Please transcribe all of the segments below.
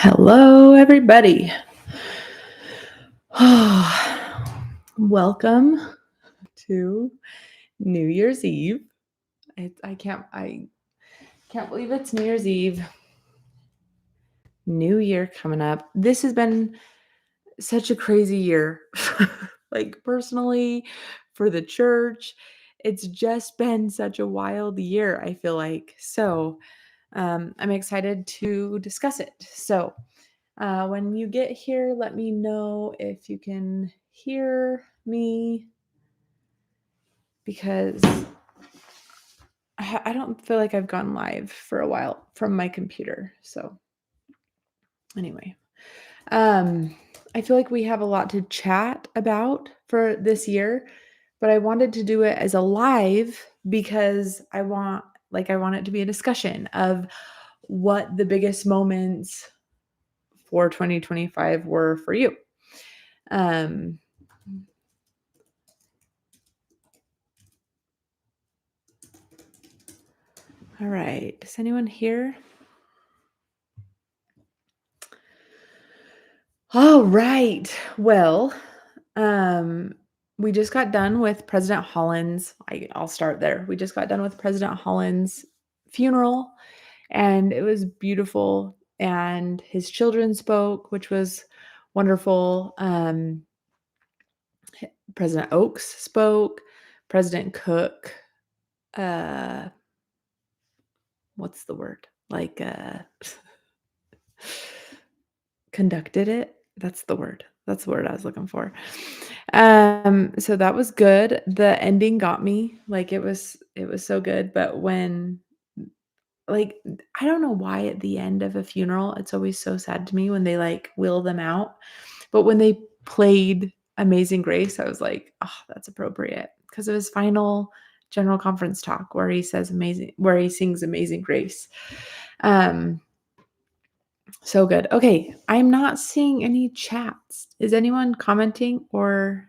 Hello, everybody. Welcome to New Year's Eve. I can't believe it's New Year's Eve. New year coming up. This has been such a crazy year. Like personally, for the church, it's just been such a wild year, I feel like. So, I'm excited to discuss it. So, when you get here, let me know if you can hear me because I don't feel like I've gone live for a while from my computer. So, anyway, I feel like we have a lot to chat about for this year, but I wanted to do it as a live because I want it to be a discussion of what the biggest moments for 2025 were for you. Um, all right. Does anyone hear? All right. Well, um, we just got done with President Holland's. I'll start there. We just got done with President Holland's funeral, and it was beautiful. And his children spoke, which was wonderful. President Oaks spoke. President Cook, uh, what's the word? Conducted it. That's the word. That's the word I was looking for. So that was good. The ending got me. It was so good, but when like I don't know why at the end of a funeral it's always so sad to me when they wheel them out. But when they played Amazing Grace, I was like, "Oh, that's appropriate." Because of his final general conference talk where he sings Amazing Grace. Um so good. Okay, I'm not seeing any chats. Is anyone commenting or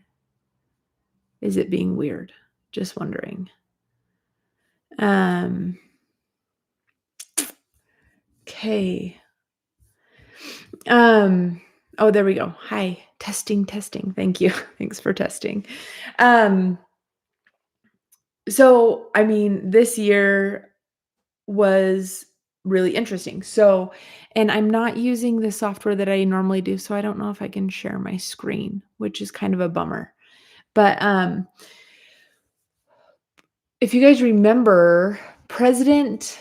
is it being weird? Just wondering. Um okay. Oh, there we go. Hi. Testing, testing. Thank you. Thanks for testing. Um so I mean, this year was really interesting. So, and I'm not using the software that I normally do, so I don't know if I can share my screen, which is kind of a bummer. But if you guys remember, President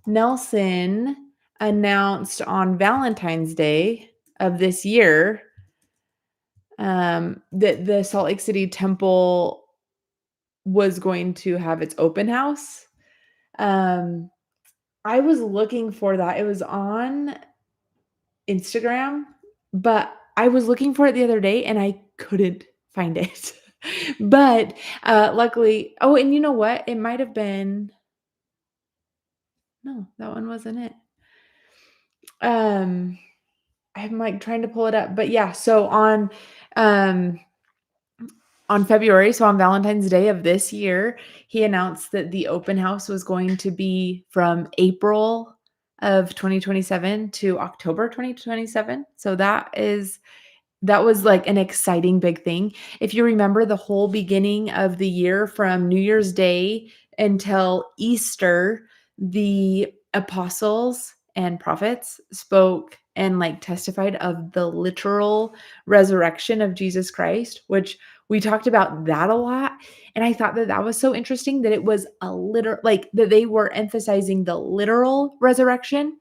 Nelson announced on Valentine's Day of this year that the Salt Lake City Temple was going to have its open house. Um, I was looking for that. It was on Instagram, but I was looking for it the other day and I couldn't find it. But luckily, oh, and you know what? It might have been, no, that one wasn't it. Um, I'm trying to pull it up, but yeah, so um on February, so on Valentine's Day of this year, he announced that the open house was going to be from April of 2027 to October 2027. So that was like an exciting big thing. If you remember the whole beginning of the year from New Year's Day until Easter, the apostles and prophets spoke and testified of the literal resurrection of Jesus Christ, which we talked about that a lot. And I thought that that was so interesting that it was a literal, that they were emphasizing the literal resurrection.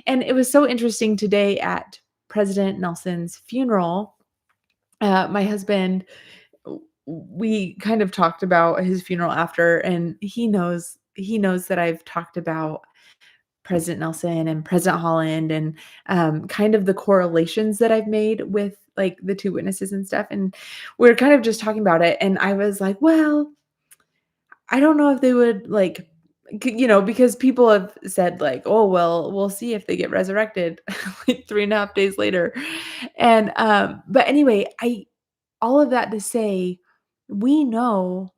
And it was so interesting today at President Nelson's funeral. My husband, we kind of talked about his funeral after, and he knows that I've talked about President Nelson and President Holland and kind of the correlations that I've made with the two witnesses and stuff. And we're kind of just talking about it. And I was like, well, I don't know if they would because people have said oh, well, we'll see if they get resurrected 3.5 days later. And but anyway, all of that to say, we know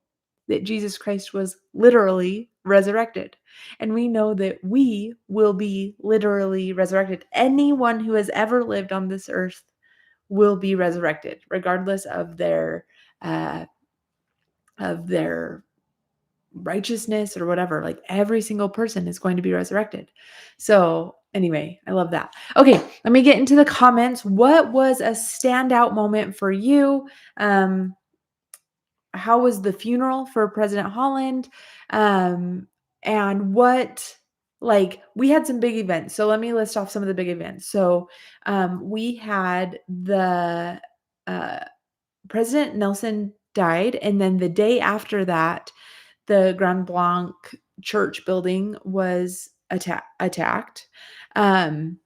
that Jesus Christ was literally resurrected. And we know that we will be literally resurrected. Anyone who has ever lived on this earth will be resurrected, regardless uh, of their righteousness or whatever. Like every single person is going to be resurrected. So anyway, I love that. Okay, let me get into the comments. What was a standout moment for you? How was the funeral for President Holland? Um, and what, like, we had some big events. So let me list off some of the big events. So we had the uh, President Nelson died, and then the day after that, the Grand Blanc church building was attacked. Um,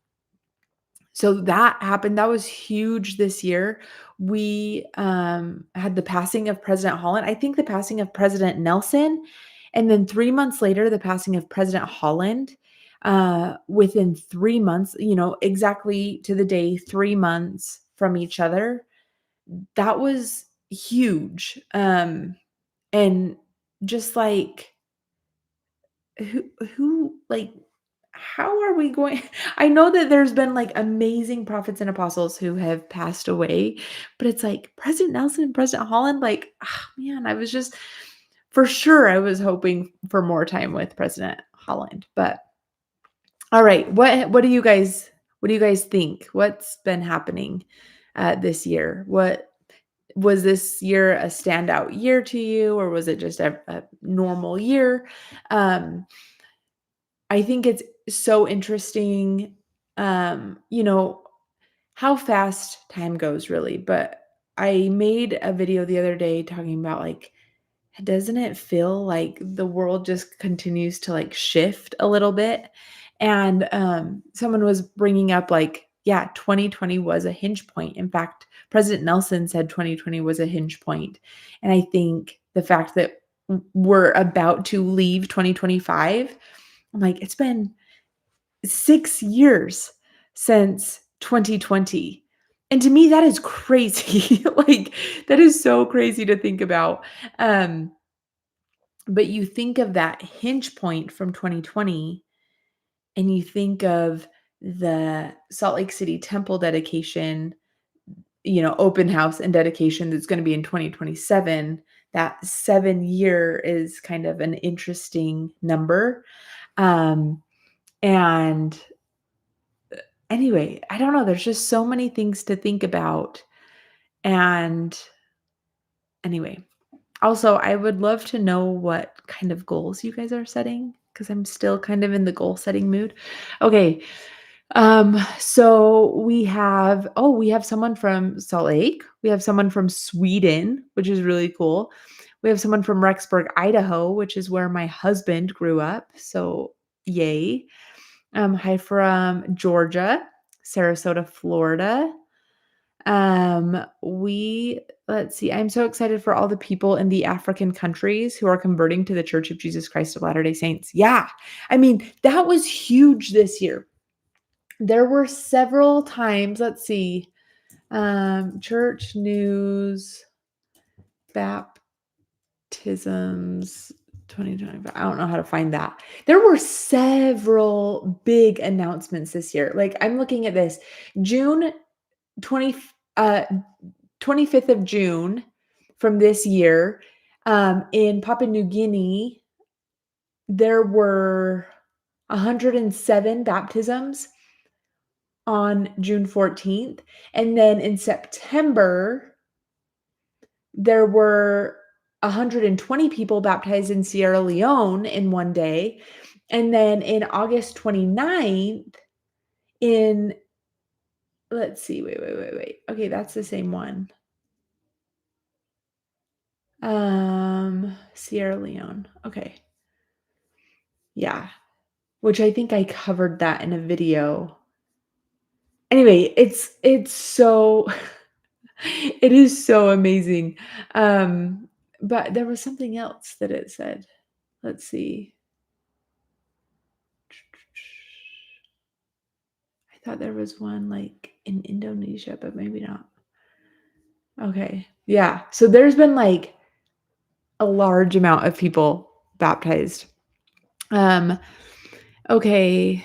so that happened. That was huge this year. We had the passing of President Holland. I think the passing of President Nelson, and then 3 months later, the passing of President Holland. Within 3 months, exactly to the day, 3 months from each other. That was huge. And just like who like how are we going I know that there's been like amazing prophets and apostles who have passed away, but it's like President Nelson and President Holland, like, man, I was just for sure I was hoping for more time with President Holland. But all right, what do you guys think? What's been happening this year? What was this year a standout year to you, or was it just a normal year? Um, I think it's so interesting, how fast time goes, really. But I made a video the other day talking about like, doesn't it feel like the world just continues to like shift a little bit? And someone was bringing up like, yeah, 2020 was a hinge point. In fact, President Nelson said 2020 was a hinge point. And I think the fact that we're about to leave 2025, I'm like, it's been 6 years since 2020. And to me, that is crazy. Like, that is so crazy to think about. Um, but you think of that hinge point from 2020, and you think of the Salt Lake City temple dedication, open house and dedication that's going to be in 2027. That 7 year is kind of an interesting number. Um, and anyway, I don't know. There's just so many things to think about. And anyway, also, I would love to know what kind of goals you guys are setting because I'm still kind of in the goal setting mood. Okay. So we have someone from Salt Lake. We have someone from Sweden, which is really cool. We have someone from Rexburg, Idaho, which is where my husband grew up. So yay. Hi from Georgia, Sarasota, Florida. Let's see. I'm so excited for all the people in the African countries who are converting to the Church of Jesus Christ of Latter-day Saints. Yeah. I mean, that was huge this year. There were several times, let's see. Church news, baptisms 2025. I don't know how to find that. There were several big announcements this year. Like I'm looking at this. June 20 uh 25th of June from this year, in Papua New Guinea, there were 107 baptisms on June 14th. And then in September, there were 120 people baptized in Sierra Leone in one day. And then in August 29th, in, let's see, wait. Okay, that's the same one. Sierra Leone. Okay. Yeah. Which I think I covered that in a video. Anyway, it's so it is so amazing. But there was something else that it said. Let's see. I thought there was one like in Indonesia, but maybe not. Okay. Yeah. So there's been like a large amount of people baptized Um, okay,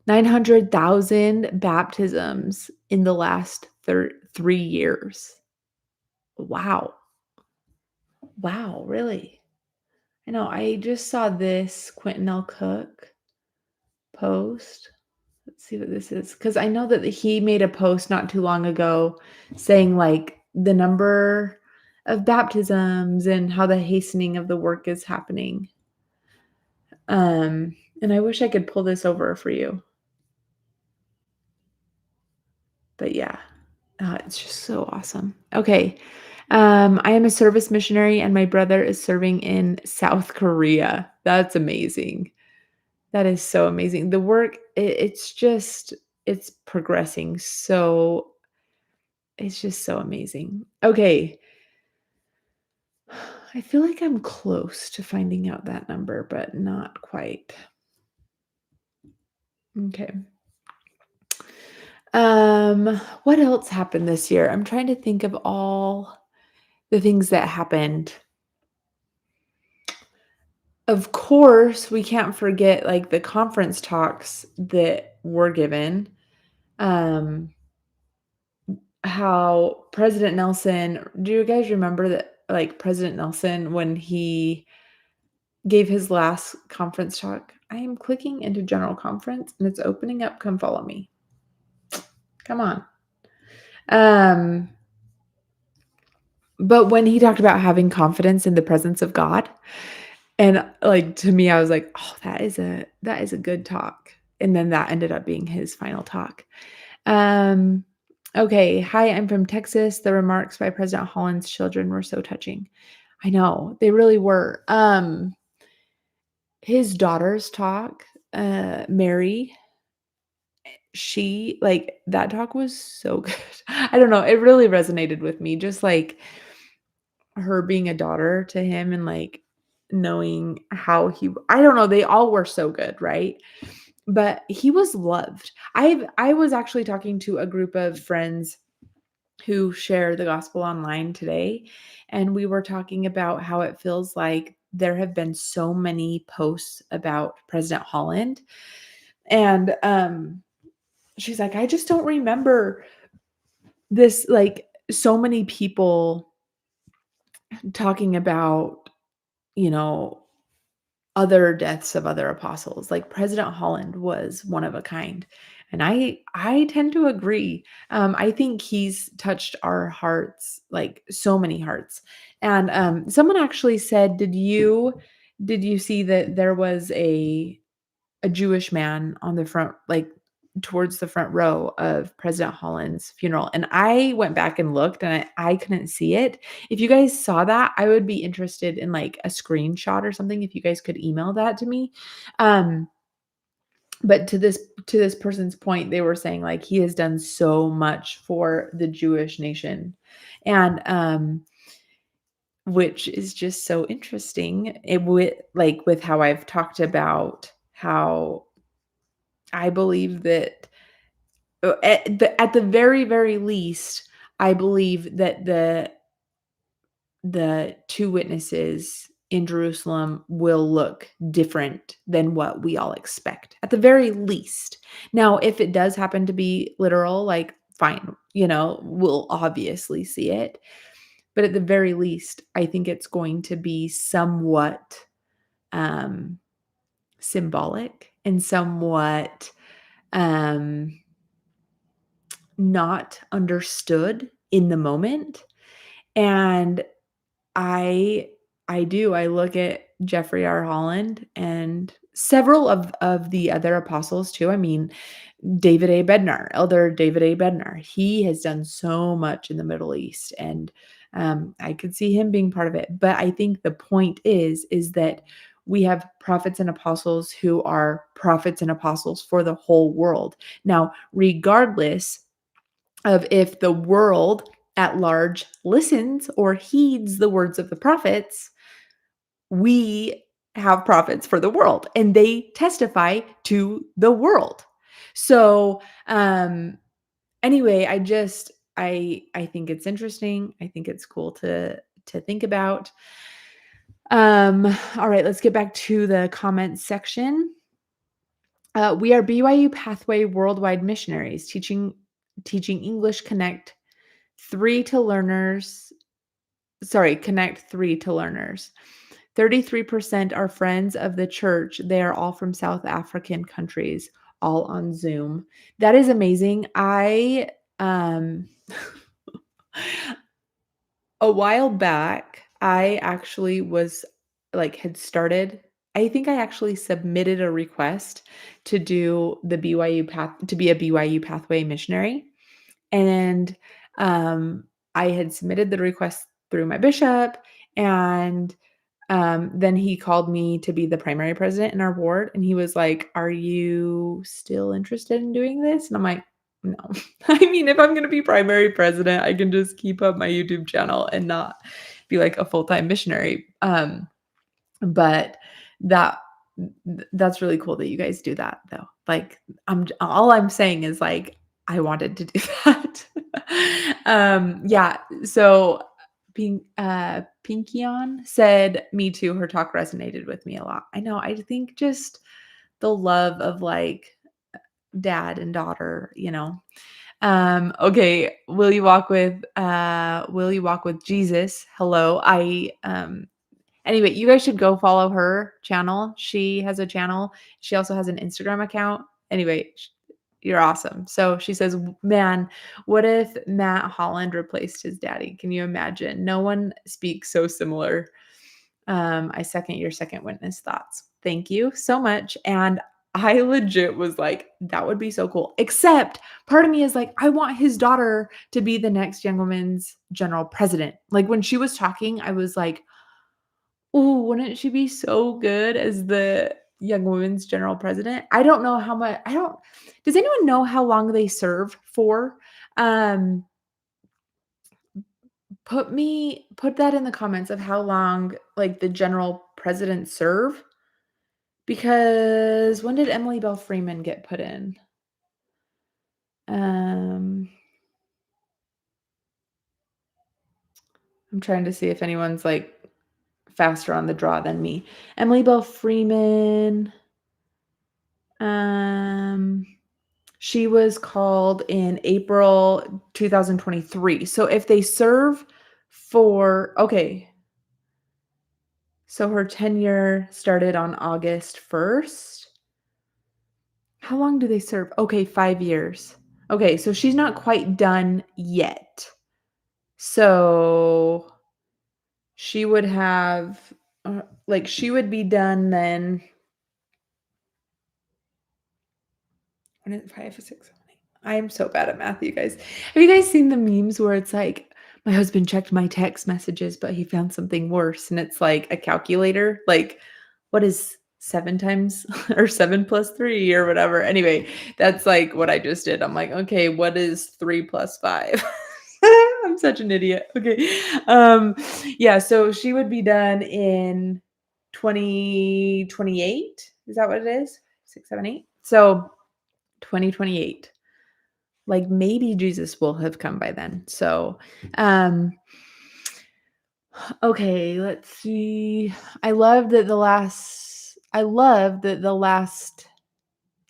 900,000 baptisms in the last 3 years. Wow. Wow, really? I know, I just saw this Quentin L. Cook post. Let's see what this is, because I know that he made a post not too long ago saying, like, the number of baptisms and how the hastening of the work is happening. And I wish I could pull this over for you, but yeah, it's just so awesome. Okay, I am a service missionary, and my brother is serving in South Korea. That's amazing. That is so amazing. The work, it's progressing so it's just so amazing. Okay. I feel like I'm close to finding out that number, but not quite. Okay. What else happened this year? I'm trying to think of all the things that happened. Of course, we can't forget like the conference talks that were given. Um, how President Nelson, do you guys remember that like President Nelson when he gave his last conference talk? I am clicking into general conference and it's opening up Come Follow Me. Come on. Um, but when he talked about having confidence in the presence of God, and like to me, I was like, "Oh, that is a good talk." And then that ended up being his final talk. Um, okay. Hi, I'm from Texas. The remarks by President Holland's children were so touching. I know, they really were. His daughter's talk, Mary, she like that talk was so good. I don't know, it really resonated with me, just like her being a daughter to him and like knowing how I don't know, they all were so good, right? But he was loved. I was actually talking to a group of friends who share the gospel online today, and we were talking about how it feels like there have been so many posts about President Holland. And she's like, I just don't remember this, like, so many people talking about, you know, other deaths of other apostles. Like President Holland was one of a kind. And I tend to agree. I think he's touched our hearts, like so many hearts. And someone actually said, did you see that there was a Jewish man on the front, like towards the front row of President Holland's funeral? And I went back and looked and I couldn't see it. If you guys saw that, I would be interested in like a screenshot or something if you guys could email that to me. Um, but to this person's point, they were saying like he has done so much for the Jewish nation. And which is just so interesting. It with like with how I've talked about how I believe that at the very, very least, I believe that the 2 witnesses in Jerusalem will look different than what we all expect, at the very least. Now, if it does happen to be literal, like, fine, we'll obviously see it, but at the very least, I think it's going to be somewhat, um, symbolic and somewhat, um not understood in the moment. And I I look at Jeffrey R. Holland and several of the other apostles too. I mean, David A. Bednar, Elder David A. Bednar, he has done so much in the Middle East, and I could see him being part of it. But I think the point is that we have prophets and apostles who are prophets and apostles for the whole world. Now, regardless of if the world at large listens or heeds the words of the prophets, we have prophets for the world and they testify to the world. So, anyway, I think it's interesting. I think it's cool to think about. All right, let's get back to the comments section. We are BYU Pathway Worldwide Missionaries, teaching English Connect 3 to learners. Sorry, Connect 3 to learners. 33% are friends of the church. They are all from South African countries, all on Zoom. That is amazing. Um A while back, I actually was like had started I think I actually submitted a request to do the BYU path to be a BYU pathway missionary. And um I had submitted the request through my bishop, and then he called me to be the primary president in our ward, and he was like, "Are you still interested in doing this?" And I'm like, "No." I mean, if I'm gonna be primary president, I can just keep up my YouTube channel and not be like a full-time missionary. But that that's really cool that you guys do that though. Like, all I'm saying is like I wanted to do that. Yeah, so Pinkion said, "Me too, her talk resonated with me a lot." I know, I think just the love of, like, dad and daughter, you know? Okay, Will You Walk with Jesus? Hello, anyway, you guys should go follow her channel. She has a channel. She also has an Instagram account. Anyway, you're awesome. So she says, "Man, what if Matt Holland replaced his daddy? Can you imagine? No one speaks so similar." I second your second witness thoughts. Thank you so much. And I legit was like, that would be so cool. Except part of me is like, I want his daughter to be the next Young Women's General President. Like when she was talking, I was like, oh, wouldn't she be so good as the Young Women's General President? I don't know how much I don't does anyone know how long they serve for? Um, put that in the comments of how long, like, the general presidents serve, because when did Emily Bell Freeman get put in? Um, I'm trying to see if anyone's, like, faster on the draw than me. Emily Bell Freeman, um she was called in April 2023. So if they serve for okay, so her tenure started on August 1st. How long do they serve? Okay, 5 years. Okay, so she's not quite done yet. So she would have like she would be done then. When is it 5, 6, 7, 8? I am so bad at math, you guys. Have you guys seen the memes where it's like, my husband checked my text messages, but he found something worse, and it's like a calculator, like, what is 7 times or 7 plus 3 or whatever. Anyway, that's like what I just did. I'm like, "Okay, what is 3 plus 5?" I'm such an idiot. Okay. Yeah, so she would be done in 2028. Is that what it is? 6, 7, 8. So 2028. Like, maybe Jesus will have come by then. So, um, okay, let's see. I love that the last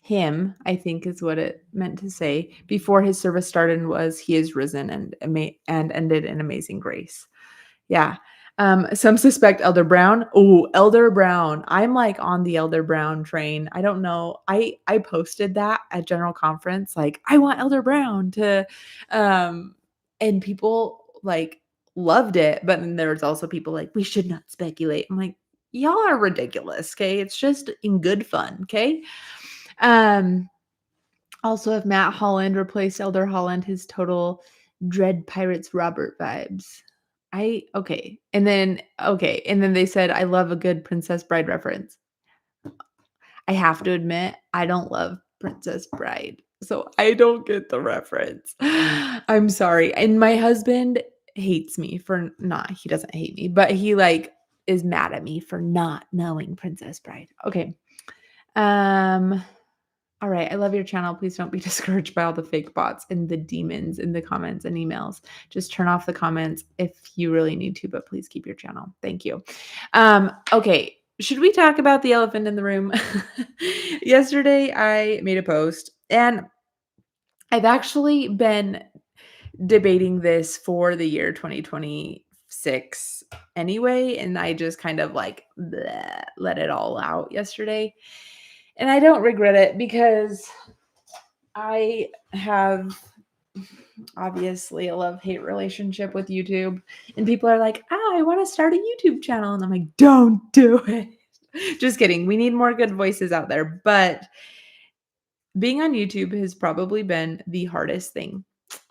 hymn, I think is what it meant to say, before his service started was, "He is risen," and ended in "Amazing Grace." Yeah. Some suspect Elder Brown. Oh, Elder Brown. I'm like on the Elder Brown train. I don't know. I posted that at General Conference, like, I want Elder Brown to um and people like loved it, but then there's also people like, we should not speculate. I'm like, y'all are ridiculous, okay? It's just in good fun, okay? Um Also, if Matt Holland replaced Elder Holland, his total Dread Pirates Robert vibes. And then they said, "I love a good Princess Bride reference." I have to admit, I don't love Princess Bride, so I don't get the reference. I'm sorry. And my husband hates me for not he doesn't hate me, but he, like, is mad at me for not knowing Princess Bride. Okay. Um All right. I love your channel. Please don't be discouraged by all the fake bots and the demons in the comments and emails. Just turn off the comments if you really need to, but please keep your channel. Thank you. Okay. Should we talk about the elephant in the room? Yesterday, I made a post and I've actually been debating this for the year 2026 anyway, and I just kind of like bleh, let it all out yesterday. And I don't regret it because I have obviously a love-hate relationship with YouTube, and people are like, I want to start a YouTube channel. And I'm like, don't do it. Just kidding. We need more good voices out there. But being on YouTube has probably been the hardest thing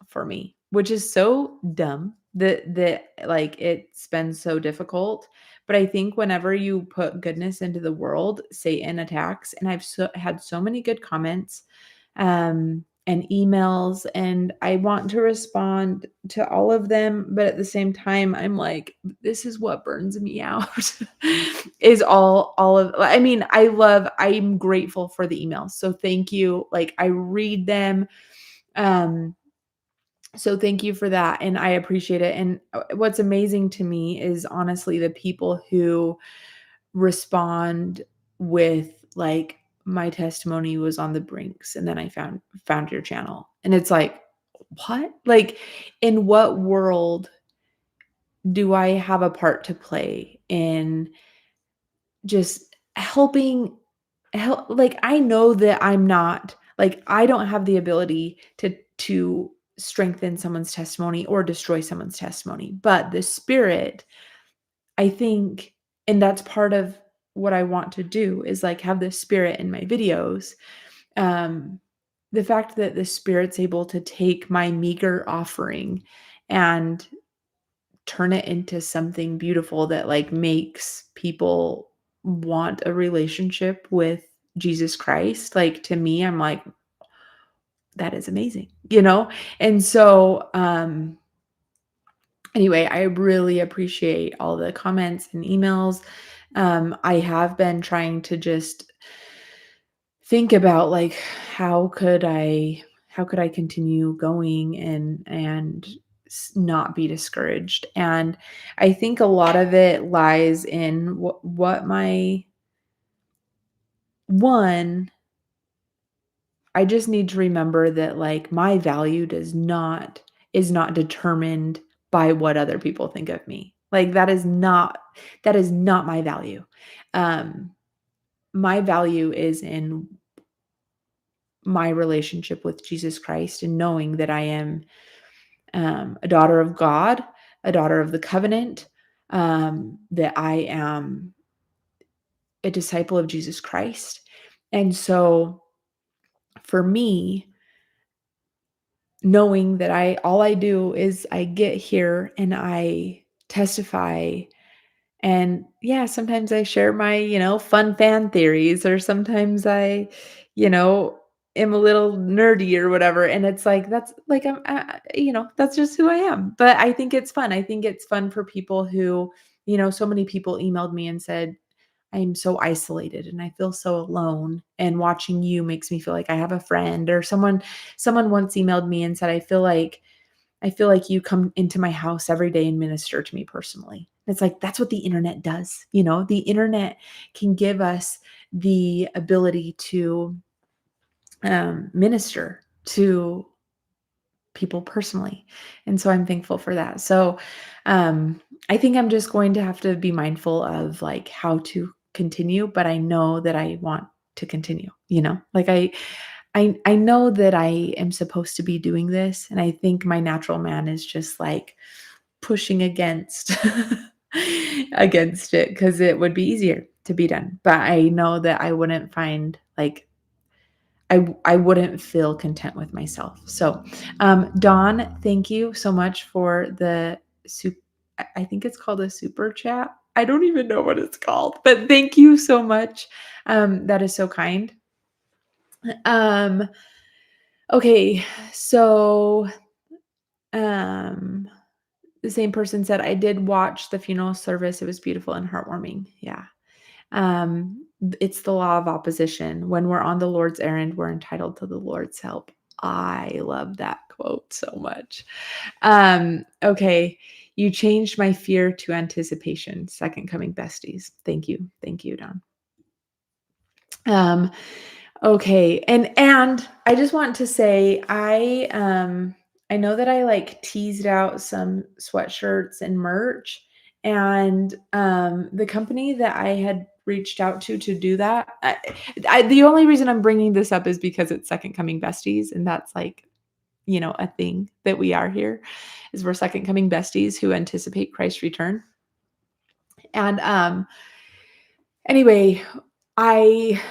for me, which is so dumb that like it's been so difficult. But I think whenever you put goodness into the world, Satan attacks. And had so many good comments and emails, and I want to respond to all of them. But at the same time, I'm like, this is what burns me out is all of, I mean, I'm grateful for the emails. So thank you. Like I read them. Um, so thank you for that, and I appreciate it, and, what's amazing to me is honestly the people who respond with, like, "My testimony was on the brinks, and then I found your channel." And it's like, "What?" Like, in what world do I have a part to play in just like, I know that I'm not like, I don't have the ability to strengthen someone's testimony or destroy someone's testimony, but the Spirit, I think, and that's part of what I want to do is, like, have the Spirit in my videos. Um, the fact that the Spirit's able to take my meager offering and turn it into something beautiful that, like, makes people want a relationship with Jesus Christ, like, to me, I'm like, "That is amazing," you know? And so, anyway, I really appreciate all the comments and emails. I have been trying to just think about, like, how could I continue going and not be discouraged. And I think a lot of it lies in what my one I just need to remember that, like, my value is not determined by what other people think of me. Like, that is not my value. Um, my value is in my relationship with Jesus Christ and knowing that I am, a daughter of God, a daughter of the covenant, that I am a disciple of Jesus Christ. And so for me, knowing that all I do is I get here and I testify. And yeah, sometimes I share my, fun fan theories, or sometimes I, you know, am a little nerdy or whatever. And it's like, that's like, that's just who I am. But I think it's fun. I think it's fun for people who, so many people emailed me and said, I'm so isolated and I feel so alone. And watching you makes me feel like I have a friend. Or someone once emailed me and said, I feel like you come into my house every day and minister to me personally. It's like, that's what the internet does. The internet can give us the ability to minister to people personally. And so I'm thankful for that. So I think I'm just going to have to be mindful of like how to continue, but I know that I want to continue, like I know that I am supposed to be doing this, and I think my natural man is just like pushing against against it because it would be easier to be done. But I know that I wouldn't find like I wouldn't feel content with myself. So, Dawn, thank you so much for the soup. I think it's called a super chat. I don't even know what it's called, but thank you so much. That is so kind. Um, okay, so um the same person said, I did watch the funeral service. It was beautiful and heartwarming. Yeah. It's the law of opposition. When we're on the Lord's errand, we're entitled to the Lord's help. I love that quote so much. Okay. You changed my fear to anticipation. Second coming besties. Thank you. Thank you, Don. Um, okay. And I just want to say I know that I like teased out some sweatshirts and merch, and the company that I had reached out to do that, the only reason I'm bringing this up is because it's second coming besties, and that's like, a thing that we are here, is we're second coming besties who anticipate Christ's return. And anyway, I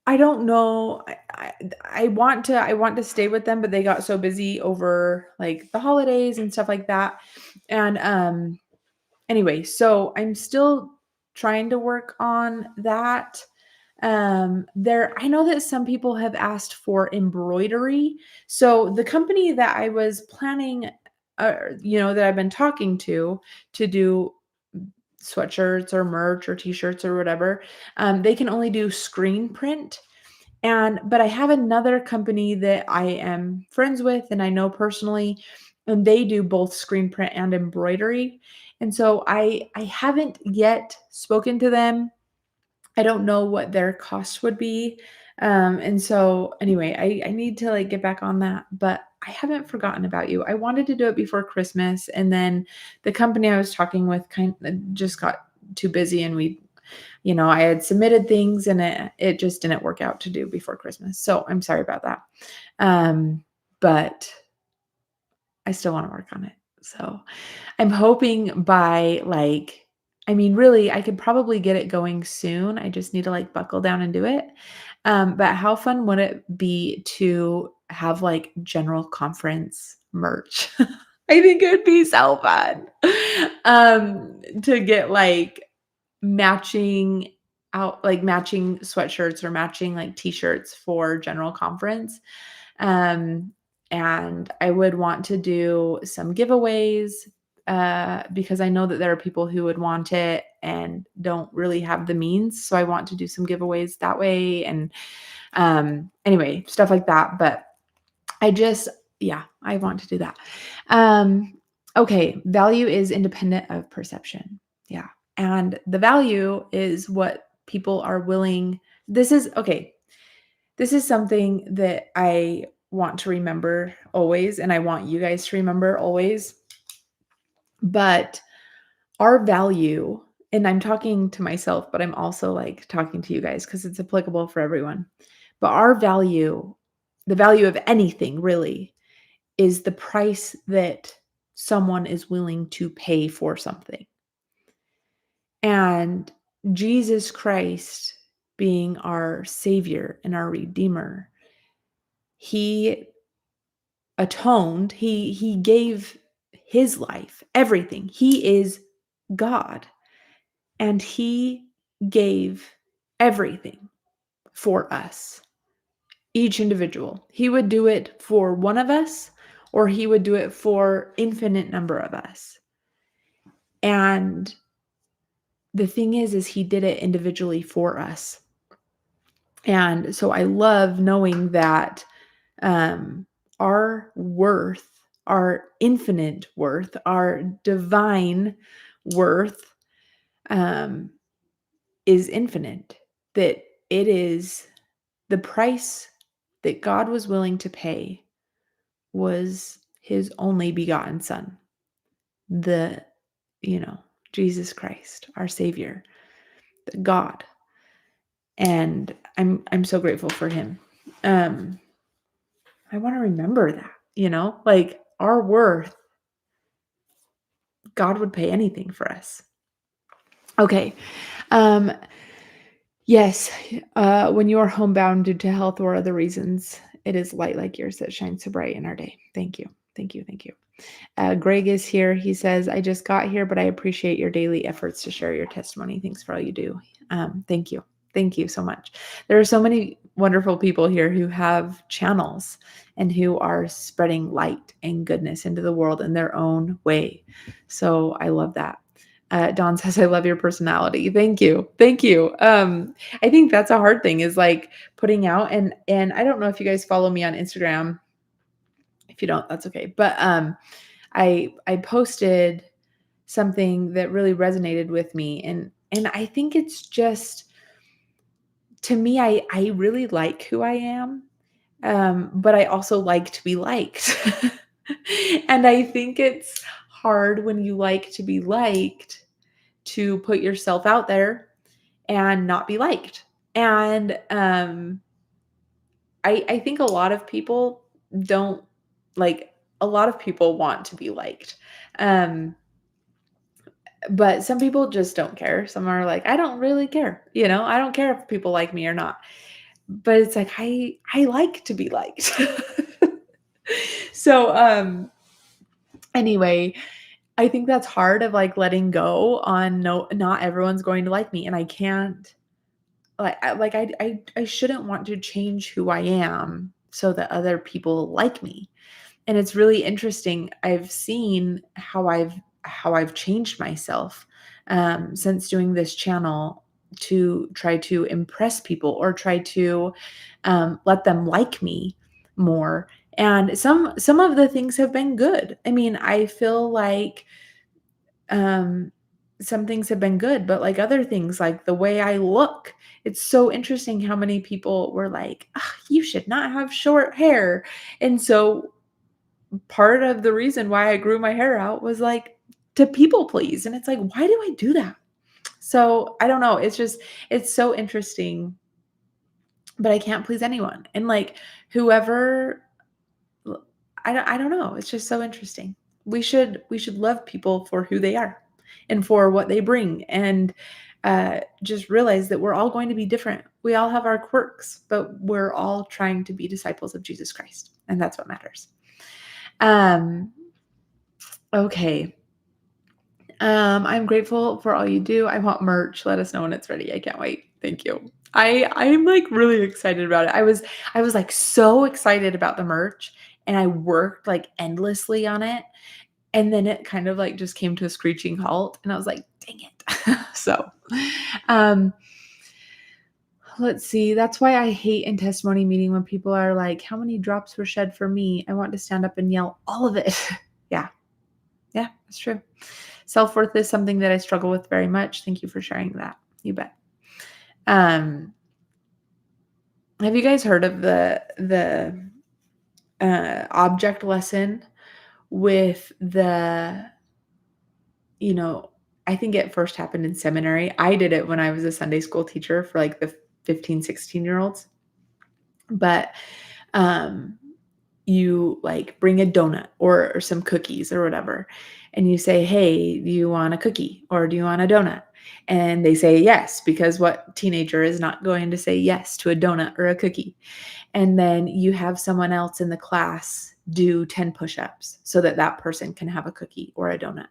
I don't know. I want to stay with them, but they got so busy over like the holidays and stuff like that. And anyway, so I'm still trying to work on that. I know that some people have asked for embroidery. So the company that I was planning, that I've been talking to do sweatshirts or merch or t-shirts or whatever, they can only do screen print. But I have another company that I am friends with and I know personally, and they do both screen print and embroidery. And so I haven't yet spoken to them. I don't know what their cost would be. And so anyway, I need to like get back on that, but I haven't forgotten about you. I wanted to do it before Christmas, and then the company I was talking with kind of just got too busy, and I had submitted things and it just didn't work out to do before Christmas. So I'm sorry about that. But I still want to work on it. So I'm hoping by really, I could probably get it going soon. I just need to like buckle down and do it. But how fun would it be to have like general conference merch? I think it would be so fun. To get like matching sweatshirts or matching like t-shirts for general conference. Um, and I would want to do some giveaways, because I know that there are people who would want it and don't really have the means. So I want to do some giveaways that way. And anyway, stuff like that. But I want to do that. Okay. Value is independent of perception. Yeah. And the value is what people are willing. This is something that I want to remember always, and I want you guys to remember always. But our value, and I'm talking to myself, but I'm also like talking to you guys because it's applicable for everyone. But our value, the value of anything really, is the price that someone is willing to pay for something. And Jesus Christ, being our Savior and our Redeemer, He atoned, He gave His life, everything. He is God, and He gave everything for us, each individual. He would do it for one of us, or He would do it for infinite number of us. And the thing is He did it individually for us. And so I love knowing that our worth, our infinite worth, our divine worth is infinite, that it is the price that God was willing to pay was His only begotten Son, Jesus Christ, our Savior, the God. And I'm so grateful for Him. I want to remember that, like our worth, God would pay anything for us. Okay. Yes. When you are homebound due to health or other reasons, it is light like yours that shines so bright in our day. Thank you. Thank you. Thank you. Greg is here. He says, I just got here, but I appreciate your daily efforts to share your testimony. Thanks for all you do. Thank you. Thank you so much. There are so many wonderful people here who have channels and who are spreading light and goodness into the world in their own way. So I love that. Dawn says, "I love your personality." Thank you. Thank you. I think that's a hard thing is, like, putting out and I don't know if you guys follow me on Instagram. If you don't, that's okay. But, I posted something that really resonated with me, and I think it's just to me, I really like who I am, but I also like to be liked. And I think it's hard when you like to be liked to put yourself out there and not be liked. And, I think a lot of people don't like a lot of people want to be liked. Um, but some people just don't care. Some are like, "I don't really care," "I don't care if people like me or not." But it's like, I like to be liked. So, anyway, I think that's hard of, like, letting go on no not everyone's going to like me, and I can't I shouldn't want to change who I am so that other people like me. And it's really interesting. I've seen how I've changed myself, since doing this channel to try to impress people or try to, let them like me more. And some of the things have been good. I mean, I feel like, um, some things have been good, but, like, other things, like the way I look, it's so interesting how many people were like, "Ugh, you should not have short hair." And so part of the reason why I grew my hair out was, like, to people please, and it's like, "Why do I do that?" So, I don't know, it's so interesting, but I can't please anyone, and, like, whoever l I don't know, it's just so interesting. We should love people for who they are and for what they bring, and, just realize that we're all going to be different. We all have our quirks, but we're all trying to be disciples of Jesus Christ, and that's what matters. Um, okay. I'm grateful for all you do. I want merch. Let us know when it's ready. I can't wait. Thank you. I'm like really excited about it. I was like so excited about the merch and I worked like endlessly on it. And then it kind of like just came to a screeching halt and I was like, dang it. So um let's see. That's why I hate in testimony meeting when people are like, how many drops were shed for me? I want to stand up and yell all of it. Yeah. Yeah, that's true. Self-worth is something that I struggle with very much. Thank you for sharing that. You bet. Um, have you guys heard of the object lesson with you know, I think it first happened in seminary. I did it when I was a Sunday school teacher for like the 15, 16-year-olds. But um you like bring a donut or some cookies or whatever and you say, hey, do you want a cookie or do you want a donut? And they say yes, because what teenager is not going to say yes to a donut or a cookie? And then you have someone else in the class do 10 push-ups so that that person can have a cookie or a donut.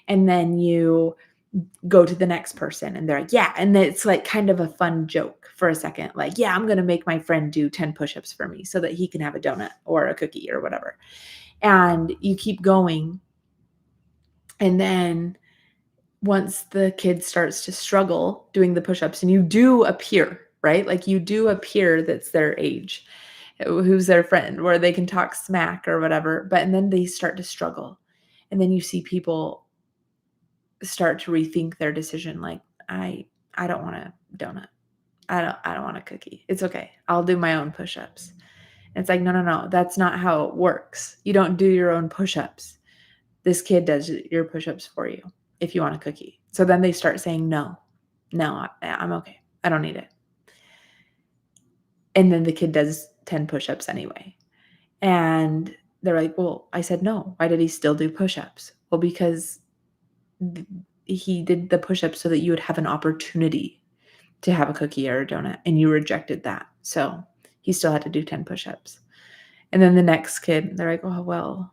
And then you go to the next person and they're like, yeah. And then it's like kind of a fun joke for a second. Like, yeah, I'm going to make my friend do 10 push-ups for me so that he can have a donut or a cookie or whatever. And you keep going. And then once the kid starts to struggle doing the push-ups and you do appear, right? Like you do appear that's their age, who's their friend, where they can talk smack or whatever. But and then they start to struggle. And then you see people start to rethink their decision like I don't want a donut. I don't want a cookie. It's okay. I'll do my own push-ups. And it's like, no, no, no. That's not how it works. You don't do your own push-ups. This kid does your push-ups for you if you want a cookie. So then they start saying no. No, I'm okay. I don't need it. And then the kid does 10 push-ups anyway. And they're like, "Well, I said no. Why did he still do push-ups?" Well, because he did the push-ups so that you would have an opportunity to have a cookie or a donut, and you rejected that. So he still had to do 10 push-ups. And then the next kid, they're like, "Oh, well,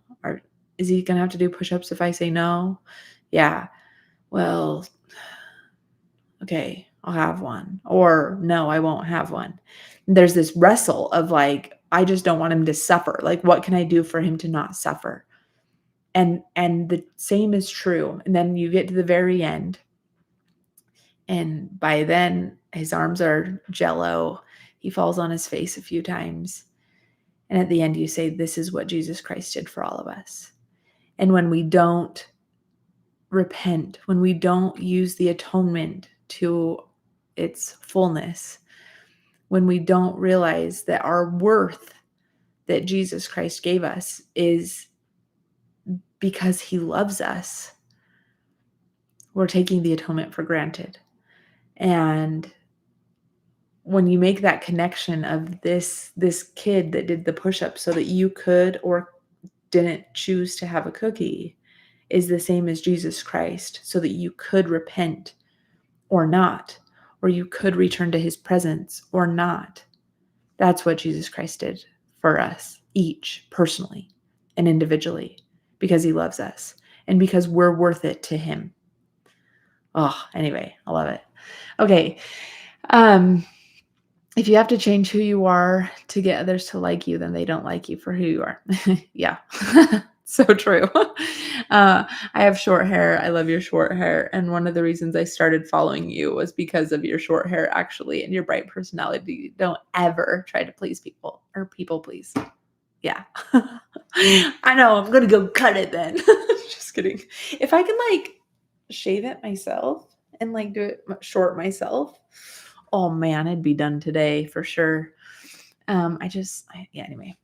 is he gonna have to do push-ups if I say no?" "Yeah." "Well, okay, I'll have one." Or, "No, I won't have one." There's this wrestle of like, I just don't want him to suffer. Like, what can I do for him to not suffer? And the same is true. And then you get to the very end, and by then his arms are jello. He falls on his face a few times. And at the end, you say, this is what Jesus Christ did for all of us. And when we don't repent, when we don't use the atonement to its fullness, when we don't realize that our worth that Jesus Christ gave us is because he loves us, we're taking the atonement for granted. And when you make that connection of this kid that did the push-up so that you could or didn't choose to have a cookie is the same as Jesus Christ, so that you could repent or not, or you could return to his presence or not. That's what Jesus Christ did for us, each personally and individually, because he loves us and because we're worth it to him. Oh, anyway, I love it. Okay. If you have to change who you are to get others to like you, then they don't like you for who you are. Yeah. So true. I have short hair. I love your short hair. And one of the reasons I started following you was because of your short hair, actually, and your bright personality. Don't ever try to please people or people please. Yeah. I know. I'm going to go cut it then. Just kidding. If I could shave it myself and do it short myself, oh man, it'd be done today for sure. Anyway.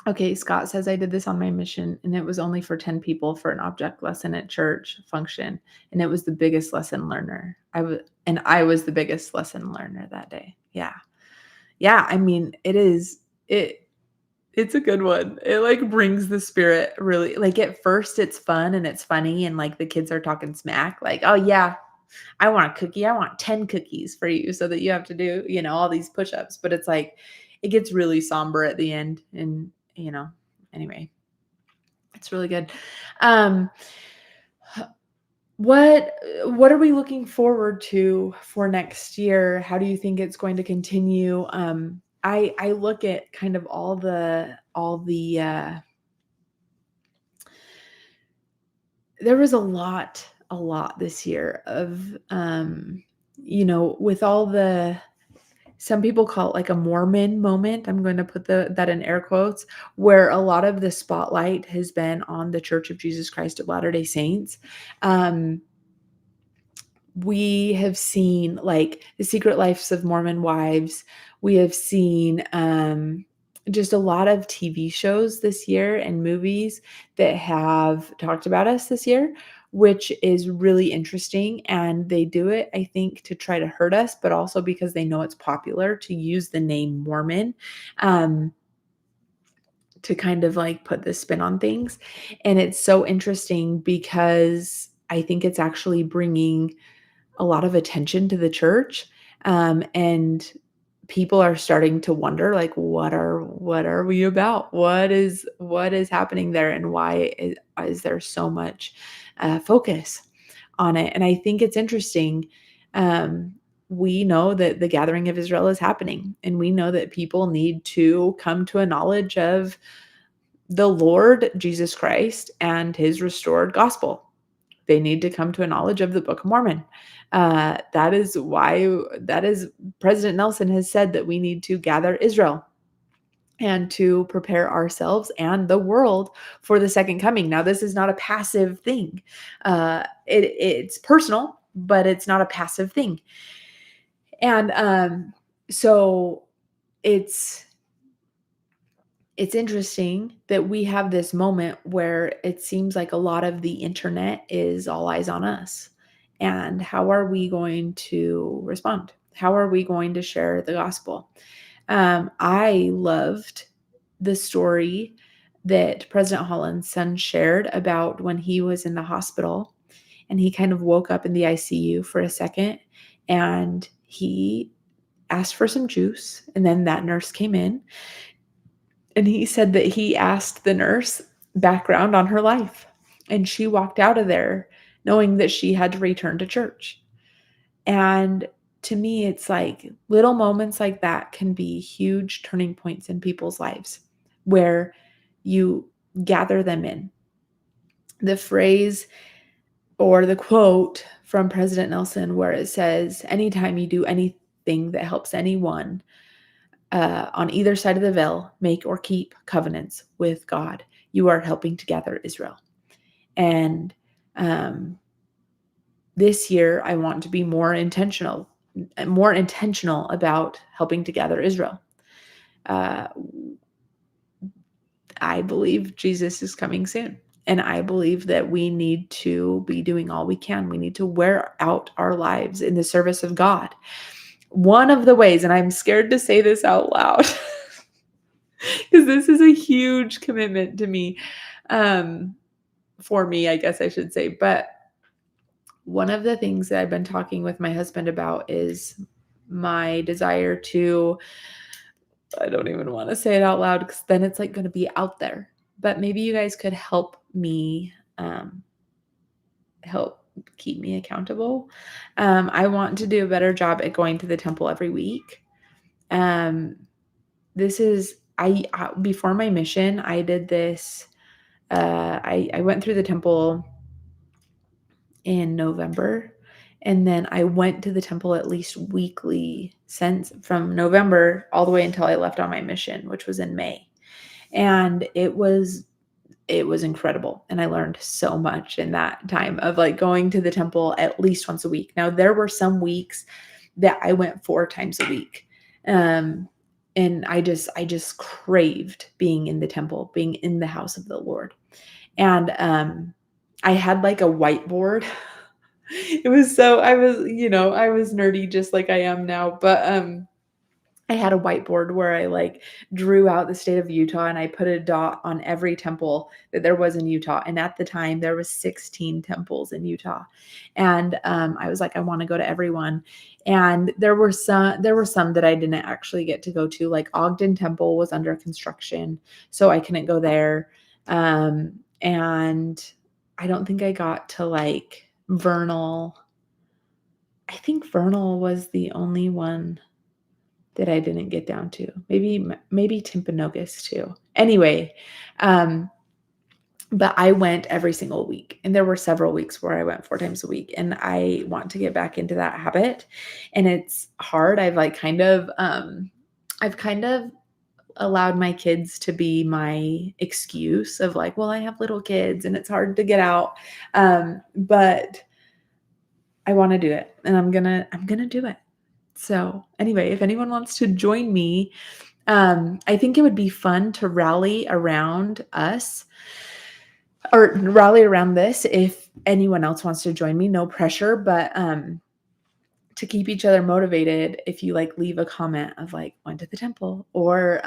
Okay, Scott says I did this on my mission and it was only for 10 people for an object lesson at church function. And it was the biggest lesson learner. I was the biggest lesson learner that day. Yeah. Yeah. I mean, it's a good one. It brings the spirit really, at first it's fun and it's funny. And the kids are talking smack, oh yeah, I want a cookie. I want 10 cookies for you so that you have to do, all these push-ups. But it's it gets really somber at the end. And, anyway, it's really good. What are we looking forward to for next year? How do you think it's going to continue? I look at kind of all the there was a lot this year of with all the, some people call it a Mormon moment. I'm going to put that in air quotes, where a lot of the spotlight has been on the Church of Jesus Christ of Latter-day Saints. We have seen The Secret Lives of Mormon Wives. We have seen just a lot of TV shows this year and movies that have talked about us this year, which is really interesting. And they do it, I think, to try to hurt us, but also because they know it's popular to use the name Mormon to kind of put this spin on things. And it's so interesting because I think it's actually bringing a lot of attention to the church. And people are starting to wonder, what are we about? What is happening there? And why is there so much focus on it? And I think it's interesting. We know that the gathering of Israel is happening, and we know that people need to come to a knowledge of the Lord Jesus Christ and his restored gospel. They need to come to a knowledge of the Book of Mormon. That is President Nelson has said that we need to gather Israel and to prepare ourselves and the world for the second coming. Now, this is not a passive thing. It's personal, but it's not a passive thing. And so it's interesting that we have this moment where it seems like a lot of the internet is all eyes on us. And how are we going to respond? How are we going to share the gospel? I loved the story that President Holland's son shared about when he was in the hospital and he kind of woke up in the ICU for a second and he asked for some juice, and then that nurse came in. And he said that he asked the nurse background on her life, and she walked out of there knowing that she had to return to church. And to me, it's little moments like that can be huge turning points in people's lives, where you gather them in. The phrase or the quote from President Nelson where it says, anytime you do anything that helps anyone on either side of the veil make or keep covenants with God, you are helping to gather Israel. And this year, I want to be more intentional about helping to gather Israel. Uh, I believe Jesus is coming soon. And I believe that we need to be doing all we can. We need to wear out our lives in the service of God. One of the ways, and I'm scared to say this out loud, because this is a huge commitment to me, for me, I guess I should say. But one of the things that I've been talking with my husband about is my desire to, I don't even want to say it out loud because then it's like going to be out there. But maybe you guys could help me, help keep me accountable. I want to do a better job at going to the temple every week. This is, before my mission, I did this. I went through the temple in November. And then I went to the temple at least weekly since from November all the way until I left on my mission, which was in May. And it was incredible. And I learned so much in that time of like going to the temple at least once a week. Now there were some weeks that I went 4 times a week. And I just craved being in the temple, being in the house of the Lord. And I had like a whiteboard. I was, I was nerdy just like I am now, but I had a whiteboard where I like drew out the state of Utah and I put a dot on every temple that there was in Utah. And at the time there was 16 temples in Utah. And I was like, I want to go to every one. And there were some that I didn't actually get to go to, like Ogden Temple was under construction, so I couldn't go there. And I don't think I got to like Vernal. I think Vernal was the only one that I didn't get down to. Maybe Timpanogos too. Anyway, but I went every single week, and there were several weeks where I went 4 times a week, and I want to get back into that habit. And it's hard. I've kind of allowed my kids to be my excuse of like, well, I have little kids and it's hard to get out. But I want to do it, and I'm going to do it. So anyway, if anyone wants to join me, I think it would be fun to rally around us or rally around this. If anyone else wants to join me, no pressure, but, to keep each other motivated, if you like leave a comment of like went to the temple, or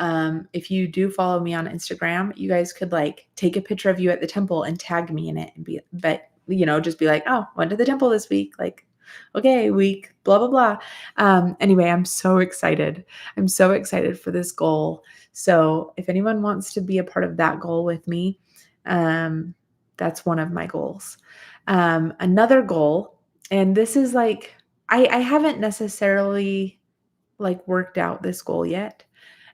if you do follow me on Instagram, you guys could like take a picture of you at the temple and tag me in it and just be like, oh, went to the temple this week. Like, okay, week, blah, blah, blah. Anyway, I'm so excited. I'm so excited for this goal. So if anyone wants to be a part of that goal with me, that's one of my goals. Another goal, and this is like, I haven't necessarily like worked out this goal yet.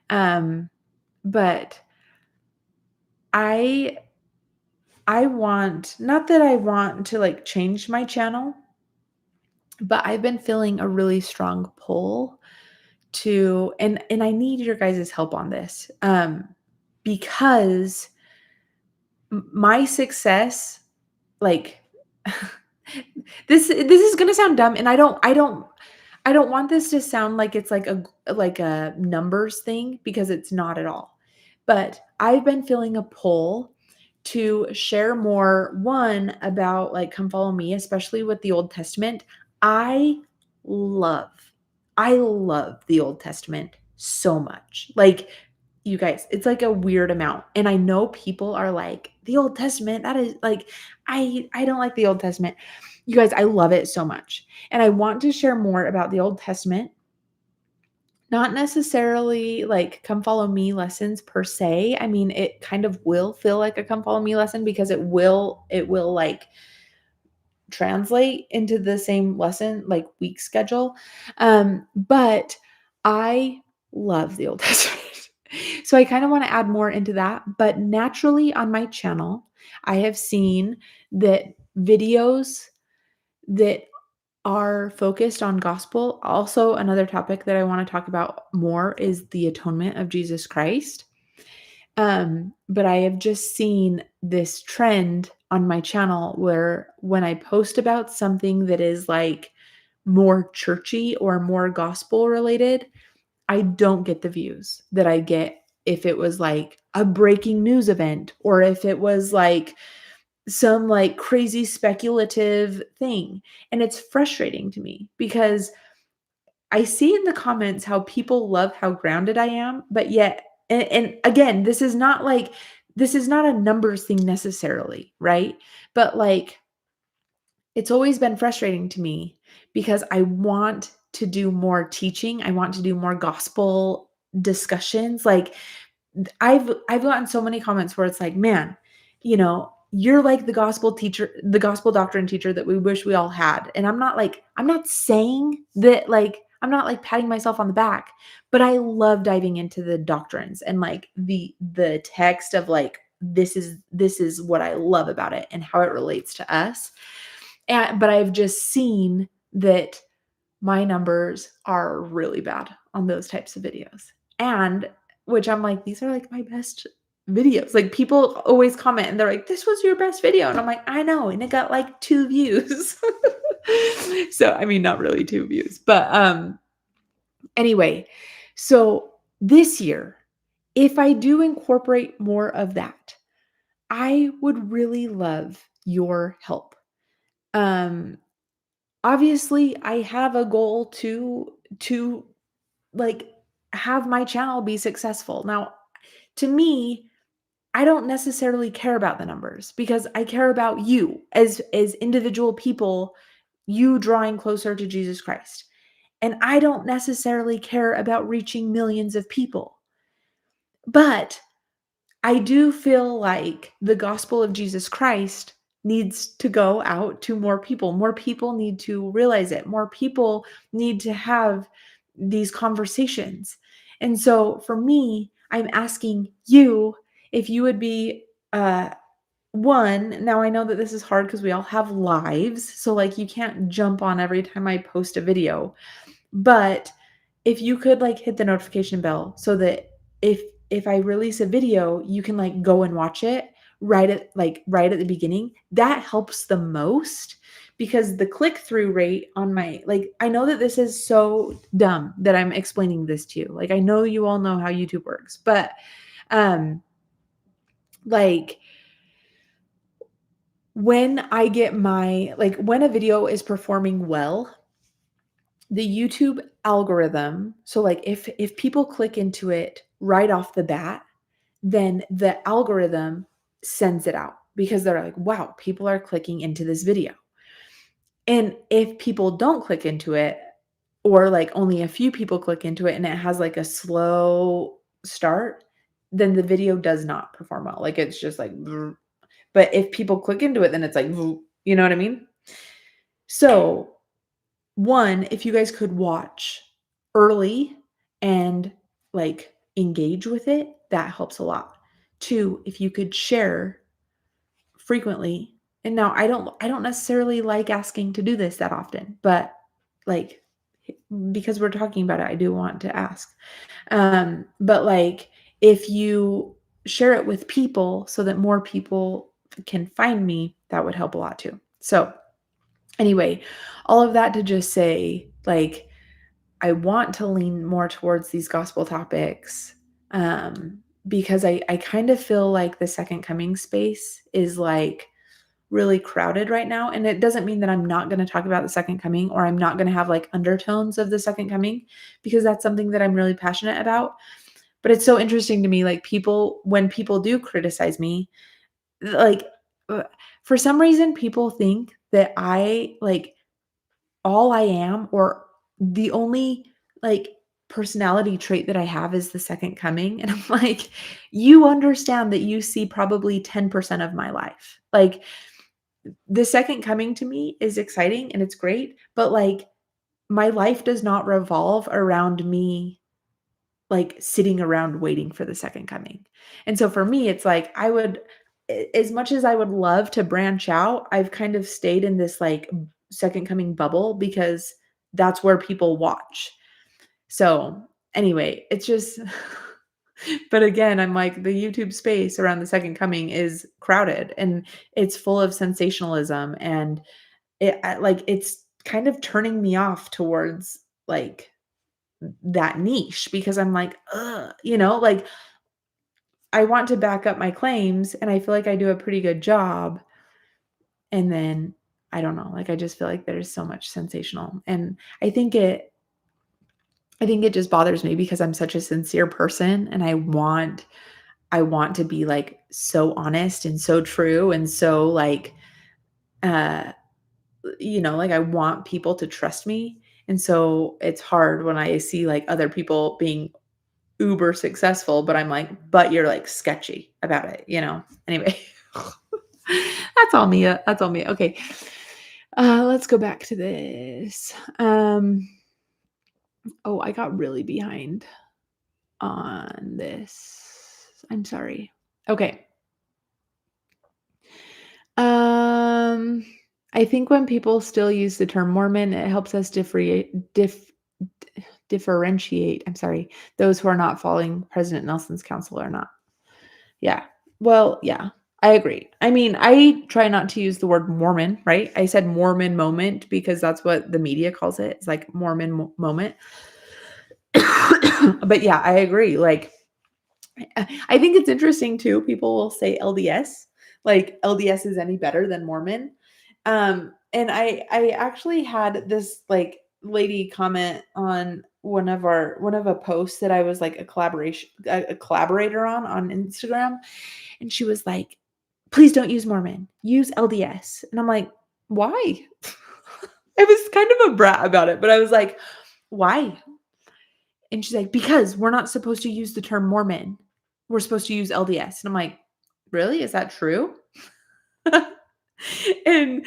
But I want, not that I want to like change my channel, but I've been feeling a really strong pull to, and I need your guys' help on this, because my success, like, this is gonna sound dumb, and I don't want this to sound like it's like a numbers thing, because it's not at all. But I've been feeling a pull to share more, one, about like come follow me, especially with the Old Testament. I love the Old Testament so much. Like, you guys, it's like a weird amount. And I know people are like, the Old Testament, that is like, I don't like the Old Testament. You guys, I love it so much. And I want to share more about the Old Testament. Not necessarily like come follow me lessons per se. I mean, it kind of will feel like a come follow me lesson, because it will like translate into the same lesson, like week schedule. But I love the Old Testament. So I kind of want to add more into that, but naturally on my channel, I have seen that videos that are focused on gospel. Also, another topic that I want to talk about more is the atonement of Jesus Christ. But I have just seen this trend on my channel where when I post about something that is like more churchy or more gospel related, I don't get the views that I get if it was like a breaking news event or if it was like some like crazy speculative thing. And it's frustrating to me because I see in the comments how people love how grounded I am, but yet, and again, this is not a numbers thing necessarily, right? But like, it's always been frustrating to me because I want to do more teaching. I want to do more gospel discussions. Like, I've gotten so many comments where it's like, "Man, you're like the gospel teacher, the gospel doctrine teacher that we wish we all had." And I'm not saying that like I'm not like patting myself on the back, but I love diving into the doctrines and like the text of like this is what I love about it and how it relates to us. And but I've just seen that my numbers are really bad on those types of videos. And which I'm like, these are like my best videos. Like people always comment and they're like, this was your best video. And I'm like, I know. And it got like 2 views. So, I mean, not really 2 views, but anyway, so this year, if I do incorporate more of that, I would really love your help. Um, Obviously, I have a goal to like have my channel be successful. Now, to me, I don't necessarily care about the numbers because I care about you as individual people, you drawing closer to Jesus Christ. And I don't necessarily care about reaching millions of people. But I do feel like the gospel of Jesus Christ needs to go out to more people. More people need to realize it. More people need to have these conversations. And so for me, I'm asking you if you would be one, now I know that this is hard because we all have lives. So like you can't jump on every time I post a video. But if you could, like, hit the notification bell so that if I release a video, you can, like, go and watch it right at the beginning, that helps the most because the click-through rate on my like, I know that this is so dumb that I'm explaining this to you. Like, I know you all know how YouTube works, but, um, like, when I get my like, when a video is performing well, the YouTube algorithm, so like if people click into it right off the bat, then the algorithm sends it out because they're like, "Wow, people are clicking into this video." And if people don't click into it or like only a few people click into it and it has like a slow start, then the video does not perform well. Like it's just like brr. But if people click into it then it's like you know what I mean? So, one, if you guys could watch early and, like, engage with it, that helps a lot. 2, if you could share frequently and now I don't necessarily like asking to do this that often, but, like, because we're talking about it, I do want to ask. But, like, if you share it with people so that more people can find me, that would help a lot too. So, anyway, all of that to just say, like, I want to lean more towards these gospel topics, because I kind of feel like the second coming space is, like, really crowded right now, and it doesn't mean that I'm not gonna talk about the second coming or I'm not gonna have, like, undertones of the second coming, because that's something that I'm really passionate about, but it's so interesting to me, like, when people do criticize me, like, uh, for some reason, people think that all I am or the only, like, personality trait that I have is the second coming, and I'm like, "You understand that you see probably 10% of my life." Like, the second coming to me is exciting and it's great, but, like, my life does not revolve around me, like sitting around waiting for the second coming. And so for me, it's like as much as I would love to branch out, I've kind of stayed in this like second coming bubble because that's where people watch. So anyway, it's just, but again, I'm like the YouTube space around the second coming is crowded and it's full of sensationalism and like it's kind of turning me off towards like that niche because I'm like, ugh, like I want to back up my claims and I feel like I do a pretty good job. And then I don't know, like I just feel like there's so much sensational. And I think it just bothers me because I'm such a sincere person and I want to be like so honest and so true and so like uh like I want people to trust me. And so it's hard when I see like other people being uber successful, but I'm like, but you're like sketchy about it. Anyway, that's all me. That's all me. Okay. Let's go back to this. Oh, I got really behind on this. I'm sorry. Okay. Um, I think when people still use the term Mormon, it helps us differentiate, I'm sorry, those who are not following President Nelson's counsel or not. Yeah. Well, yeah, I agree. I mean, I try not to use the word Mormon, right? I said Mormon moment because that's what the media calls it. It's like Mormon moment. But yeah, I agree. Like, I think it's interesting too. People will say LDS, like LDS is any better than Mormon. And I actually had this like lady comment on one of a posts that I was like a collaborator on Instagram, and she was like, "Please don't use Mormon. Use LDS." And I'm like, "Why?" I was kind of a brat about it, but I was like, "Why?" And she's like, "Because we're not supposed to use the term Mormon. We're supposed to use LDS." And I'm like, "Really? Is that true?" And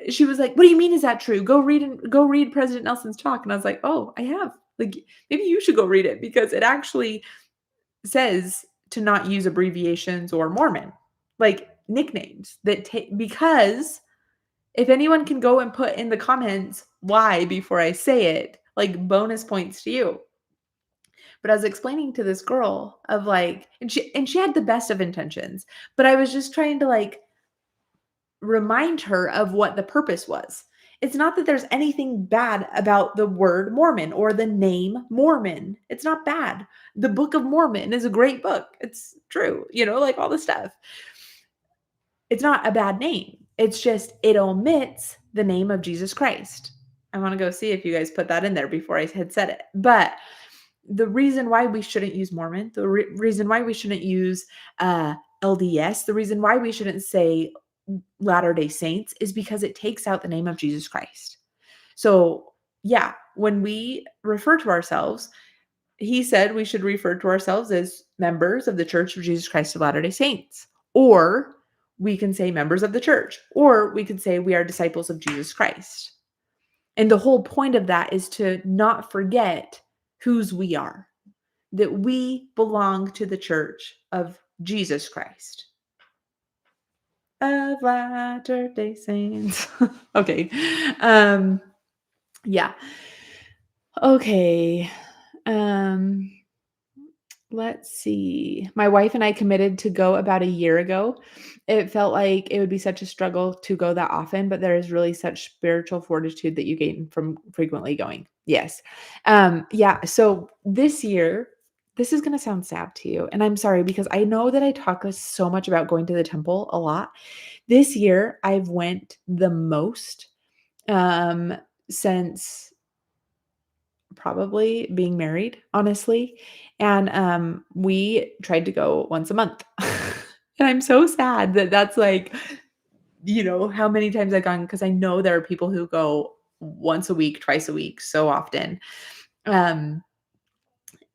she was like, "What do you mean is that true? Go read President Nelson's talk." And I was like, "Oh, I have. Like maybe you should go read it because it actually says to not use abbreviations or Mormon, like nicknames that take because if anyone can go and put in the comments why before I say it, like bonus points to you." But I was explaining to this girl of like, and she had the best of intentions, but I was just trying to like remind her of what the purpose was. It's not that there's anything bad about the word Mormon or the name Mormon. It's not bad. The Book of Mormon is a great book. It's true, like all the stuff. It's not a bad name. It's just it omits the name of Jesus Christ. I want to go see if you guys put that in there before I had said it. But the reason why we shouldn't use Mormon, the reason why we shouldn't use LDS, the reason why we shouldn't say Latter-day Saints is because it takes out the name of Jesus Christ. So, yeah, when we refer to ourselves, he said we should refer to ourselves as members of the Church of Jesus Christ of Latter-day Saints, or we can say members of the church, or we could say we are disciples of Jesus Christ. And the whole point of that is to not forget whose we are, that we belong to the Church of Jesus Christ of Latter-day Saints. Okay. Yeah. Okay. Um, let's see. My wife and I committed to go about a year ago. It felt like it would be such a struggle to go that often, but there is really such spiritual fortitude that you gain from frequently going. Yes. Yeah. So this year, this is going to sound sad to you. And I'm sorry because I know that I talk so much about going to the temple a lot. This year, I've went the most since probably being married, honestly. And we tried to go once a month. And I'm so sad that that's like, how many times I've gone because I know there are people who go once a week, twice a week, so often. Um,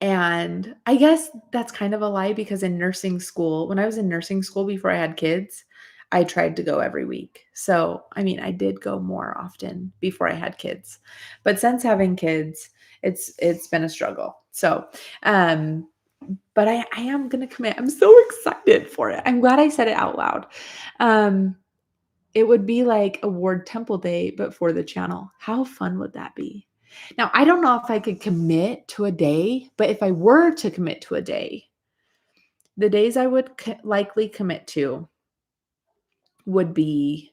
and I guess that's kind of a lie because in nursing school, when I was in nursing school before I had kids, I tried to go every week. So, I mean, I did go more often before I had kids. But since having kids, it's been a struggle. So, um, but I am gonna commit. I'm so excited for it. I'm glad I said it out loud. Um, it would be like a Ward Temple Day, but for the channel. How fun would that be? Now, I don't know if I could commit to a day, but if I were to commit to a day, the days I would likely commit to would be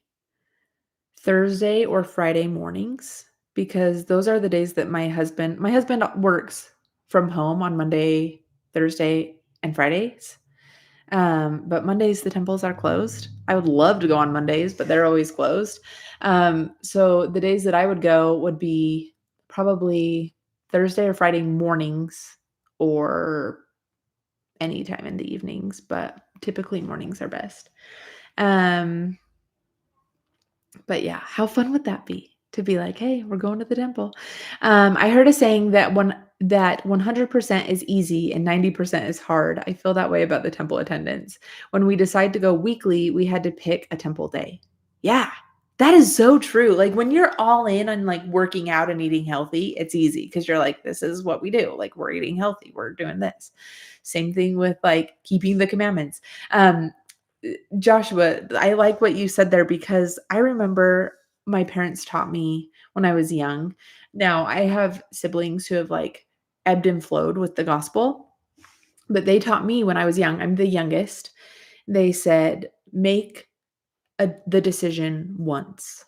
Thursday or Friday mornings, because those are the days that my husband works from home on Monday, Thursday, and Fridays. But Mondays the temples are closed. I would love to go on Mondays, but they're always closed. So the days that I would go would be probably Thursday or Friday mornings, or anytime in the evenings, but typically mornings are best. Um, but yeah, how fun would that be to be like, "Hey, we're going to the temple." I heard a saying that 100% is easy and 90% is hard. I feel that way about the temple attendance. When we decide to go weekly, we had to pick a temple day. Yeah, that is so true. Like when you're all in on like working out and eating healthy, it's easy because you're like, this is what we do. Like we're eating healthy, we're doing this. Same thing with like keeping the commandments. Um, Joshua, I like what you said there because I remember my parents taught me when I was young. Now, I have siblings who have like ebbed and flowed with the gospel, but they taught me when I was young. I'm the youngest. They said, make the decision once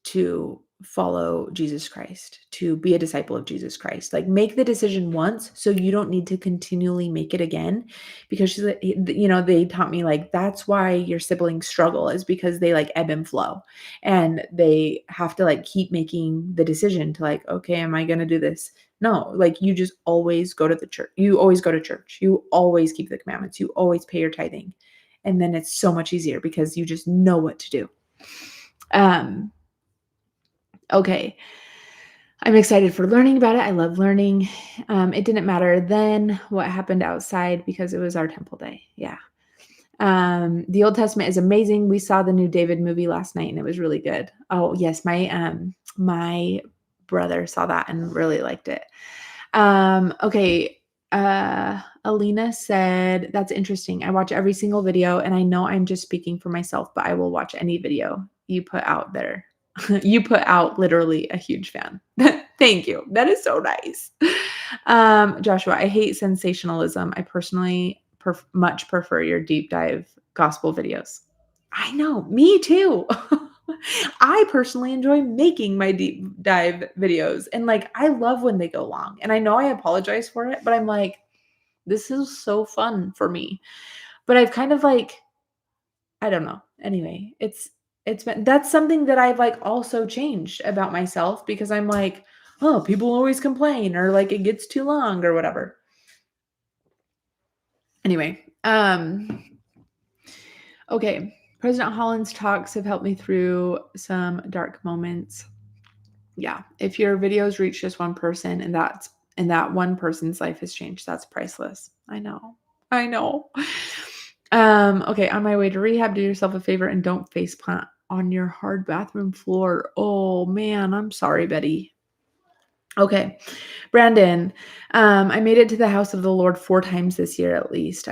to follow Jesus Christ, to be a disciple of Jesus Christ. Like make the decision once so you don't need to continually make it again. Because she's like, they taught me like that's why your siblings struggle is because they like ebb and flow. And they have to like keep making the decision to like, okay, am I gonna do this? No, like you just always go to the church. You always go to church. You always keep the commandments. You always pay your tithing. And then it's so much easier because you just know what to do. Um, Okay. I'm excited for learning about it. I love learning. It didn't matter then what happened outside because it was our temple day. Yeah. The Old Testament is amazing. We saw the new David movie last night and it was really good. Oh, yes, my brother saw that and really liked it. Okay. Alina said, that's interesting. I watch every single video and I know I'm just speaking for myself, but I will watch any video you put out there. You put out literally a huge fan. Thank you. That is so nice. Joshua, I hate sensationalism. I personally much prefer your deep dive gospel videos. I know, me too. I personally enjoy making my deep dive videos and like I love when they go long. And I know I apologize for it, but I'm like, this is so fun for me. But I've kind of like, I don't know. Anyway, it's been that's something that I've like also changed about myself because I'm like, oh, people always complain or like it gets too long or whatever. Anyway, okay. President Holland's talks have helped me through some dark moments. Yeah, if your videos reach just one person and that one person's life has changed, that's priceless. I know. I know. Okay, on my way to rehab, do yourself a favor and don't face plant on your hard bathroom floor. Oh man, I'm sorry, Betty. Okay. Brandon, I made it to the house of the Lord 4 times this year at least.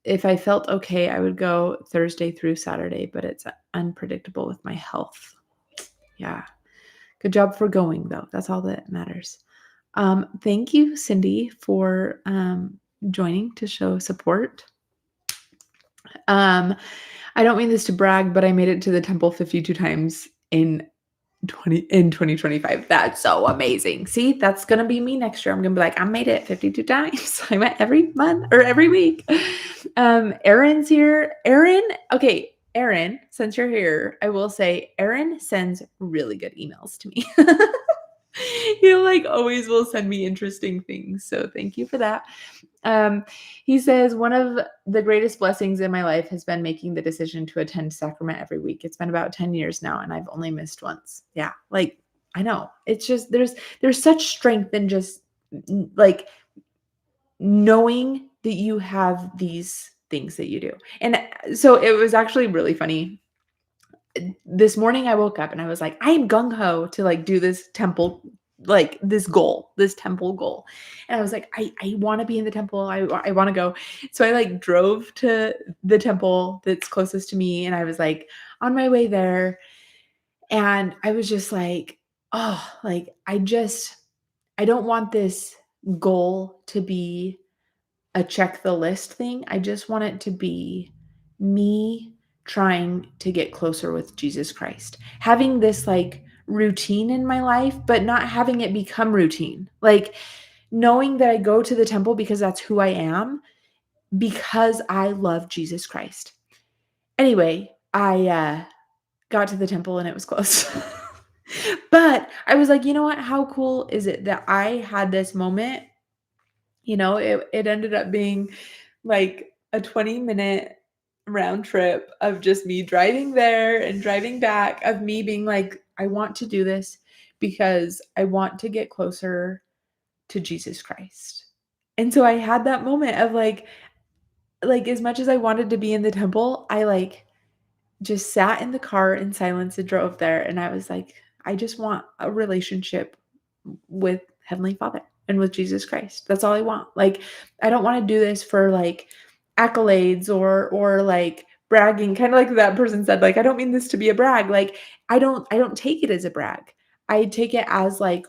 If I felt okay, I would go Thursday through Saturday, but it's unpredictable with my health. Yeah. Good job for going though. That's all that matters. Thank you, Cindy, for joining to show support. I don't mean this to brag, but I made it to the temple 52 times in 2025. That's so amazing. See, that's gonna be me next year. I'm gonna be like, I made it 52 times. I went every month or every week. Erin's here. Okay, Erin, since you're here, I will say Erin sends really good emails to me. Like always will send me interesting things. So thank you for that. He says, one of the greatest blessings in my life has been making the decision to attend sacrament every week. It's been about 10 years now and I've only missed once. Yeah. Like I know it's just, there's such strength in just like knowing that you have these things that you do. And so it was actually really funny. This morning I woke up and I was like, I am gung ho to like do this temple like this goal, this temple goal. And I was like, I want to be in the temple. I want to go. So I like drove to the temple that's closest to me. And I was like on my way there. And I was just like, oh, like I don't want this goal to be a check the list thing. I just want it to be me trying to get closer with Jesus Christ. Having this like routine in my life, but not having it become routine. Like knowing that I go to the temple because that's who I am, because I love Jesus Christ. Anyway, I got to the temple and it was closed. But I was like, you know what? How cool is it that I had this moment? It ended up being like a 20-minute round trip of just me driving there and driving back, of me being like, I want to do this because I want to get closer to Jesus Christ. And so I had that moment of like as much as I wanted to be in the temple, I like just sat in the car in silence and drove there. And I was like, I just want a relationship with Heavenly Father and with Jesus Christ. That's all I want. Like, I don't want to do this for like accolades or like bragging, kind of like that person said, like, I don't mean this to be a brag. Like, I don't take it as a brag. I take it as like,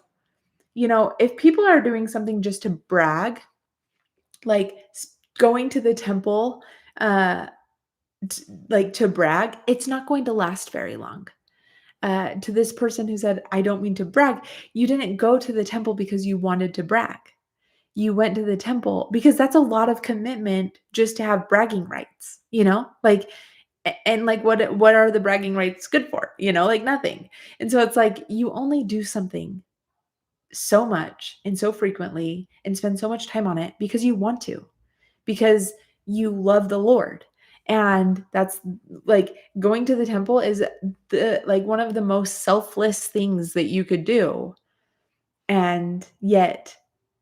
if people are doing something just to brag, like going to the temple, uh, like to brag, it's not going to last very long. To this person who said, I don't mean to brag, you didn't go to the temple because you wanted to brag. You went to the temple because that's a lot of commitment just to have bragging rights, like, and like, what are the bragging rights good for? Like nothing. And so it's like, you only do something so much and so frequently and spend so much time on it because you want to, because you love the Lord. And that's like going to the temple is one of the most selfless things that you could do. And yet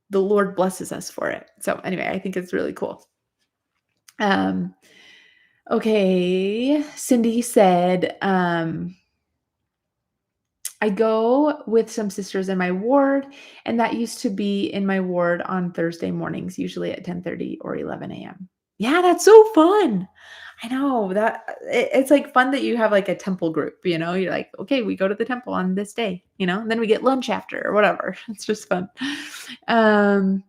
the Lord blesses us for it. So anyway, I think it's really cool. Um okay, Cindy said, I go with some sisters in my ward, and that used to be in my ward on Thursday mornings, usually at 10:30 or 11 a.m. Yeah, that's so fun. I know that it's like fun that you have like a temple group, you're like, okay, we go to the temple on this day, and then we get lunch after or whatever. It's just fun.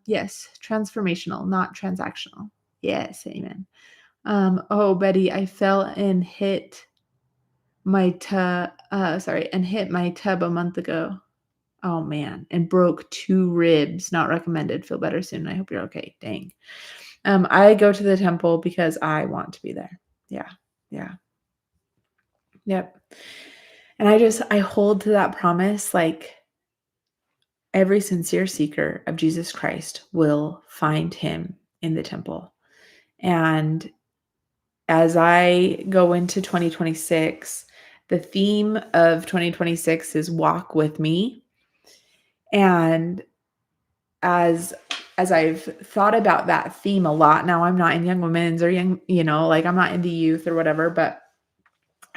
Yes, transformational, not transactional. Yes, amen. Oh, Betty, I fell and hit my tub a month ago. Oh man, and broke 2 ribs. Not recommended. Feel better soon. I hope you're okay. Dang. I go to the temple because I want to be there. Yeah. Yeah. Yep. And I hold to that promise, like every sincere seeker of Jesus Christ will find him in the temple. And as I go into 2026, the theme of 2026 is walk with me. And as I've thought about that theme a lot, now I'm not in young women's or young, like I'm not in the youth or whatever, but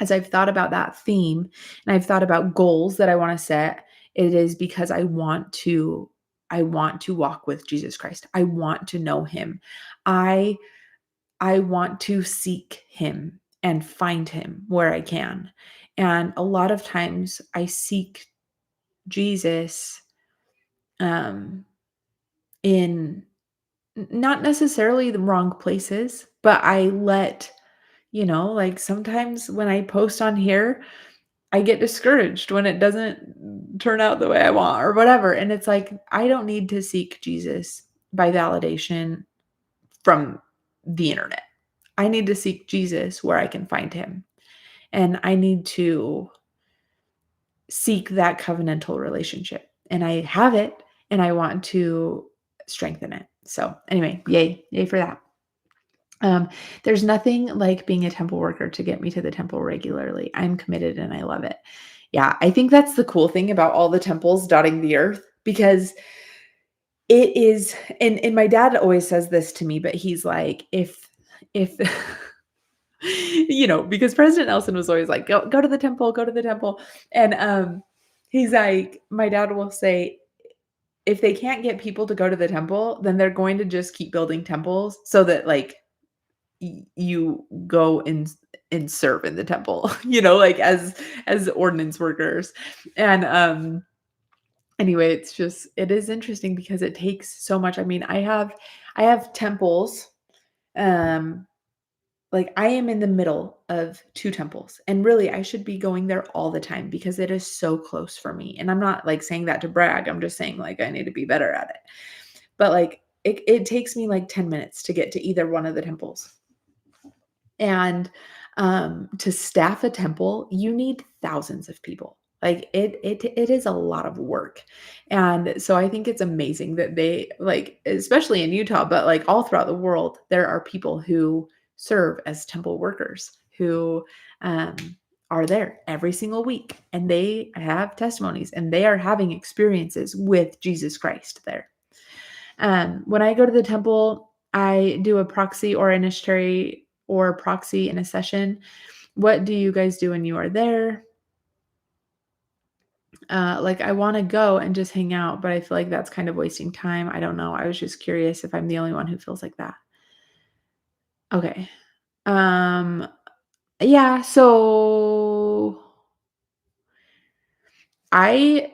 as I've thought about that theme and I've thought about goals that I want to set, it is because I want to walk with Jesus Christ. I want to know him. I want to seek him and find him where I can. And a lot of times I seek Jesus in not necessarily the wrong places, but I let, like sometimes when I post on here, I get discouraged when it doesn't turn out the way I want or whatever. And it's like, I don't need to seek Jesus by validation from the internet. I need to seek Jesus where I can find him. And I need to seek that covenantal relationship. And I have it and I want to strengthen it. So anyway, yay for that. There's nothing like being a temple worker to get me to the temple regularly. I'm committed and I love it. Yeah, I think that's the cool thing about all the temples dotting the earth, because it is, and my dad always says this to me, but he's like, if because President Nelson was always like, go to the temple, go to the temple. And he's like, my dad will say, if they can't get people to go to the temple, then they're going to just keep building temples so that, like, you go and serve in the temple, like, as ordinance workers. And, anyway, it is interesting because it takes so much. I mean, I have temples, um, like, I am in the middle of 2 temples, and really, I should be going there all the time because it is so close for me, and I'm not, like, saying that to brag, I'm just saying, like, I need to be better at it. But, like, it takes me, like, 10 minutes to get to either one of the temples. And, to staff a temple, you need thousands of people. Like, it is a lot of work. And so I think it's amazing that they, like, especially in Utah, but, like, all throughout the world, there are people who serve as temple workers who, um, are there every single week, and they have testimonies, and they are having experiences with Jesus Christ there. When I go to the temple, I do a proxy or initiatory or proxy in a session. What do you guys do when you are there? Like, I want to go and just hang out, but I feel like that's kind of wasting time. I don't know. I was just curious if I'm the only one who feels like that. Okay. Um, yeah, so I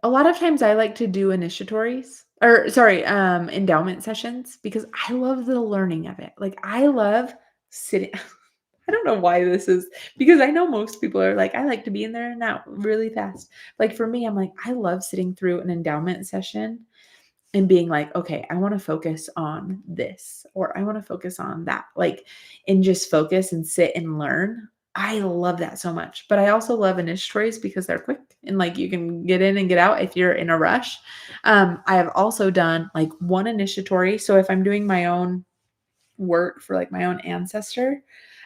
a lot of times I like to do initiatories or sorry, endowment sessions because I love the learning of it. Like, I love sitting I don't know why this is because I know most people are like, I like to be in there and out really fast. Like, for me, I'm like, I love sitting through an endowment session and being like, okay, I want to focus on this or I want to focus on that. Like, and just focus and sit and learn. I love that so much. But I also love initiatories because they're quick and, like, you can get in and get out if you're in a rush. I have also done like one initiatory. So if I'm doing my own work for, like, my own ancestor,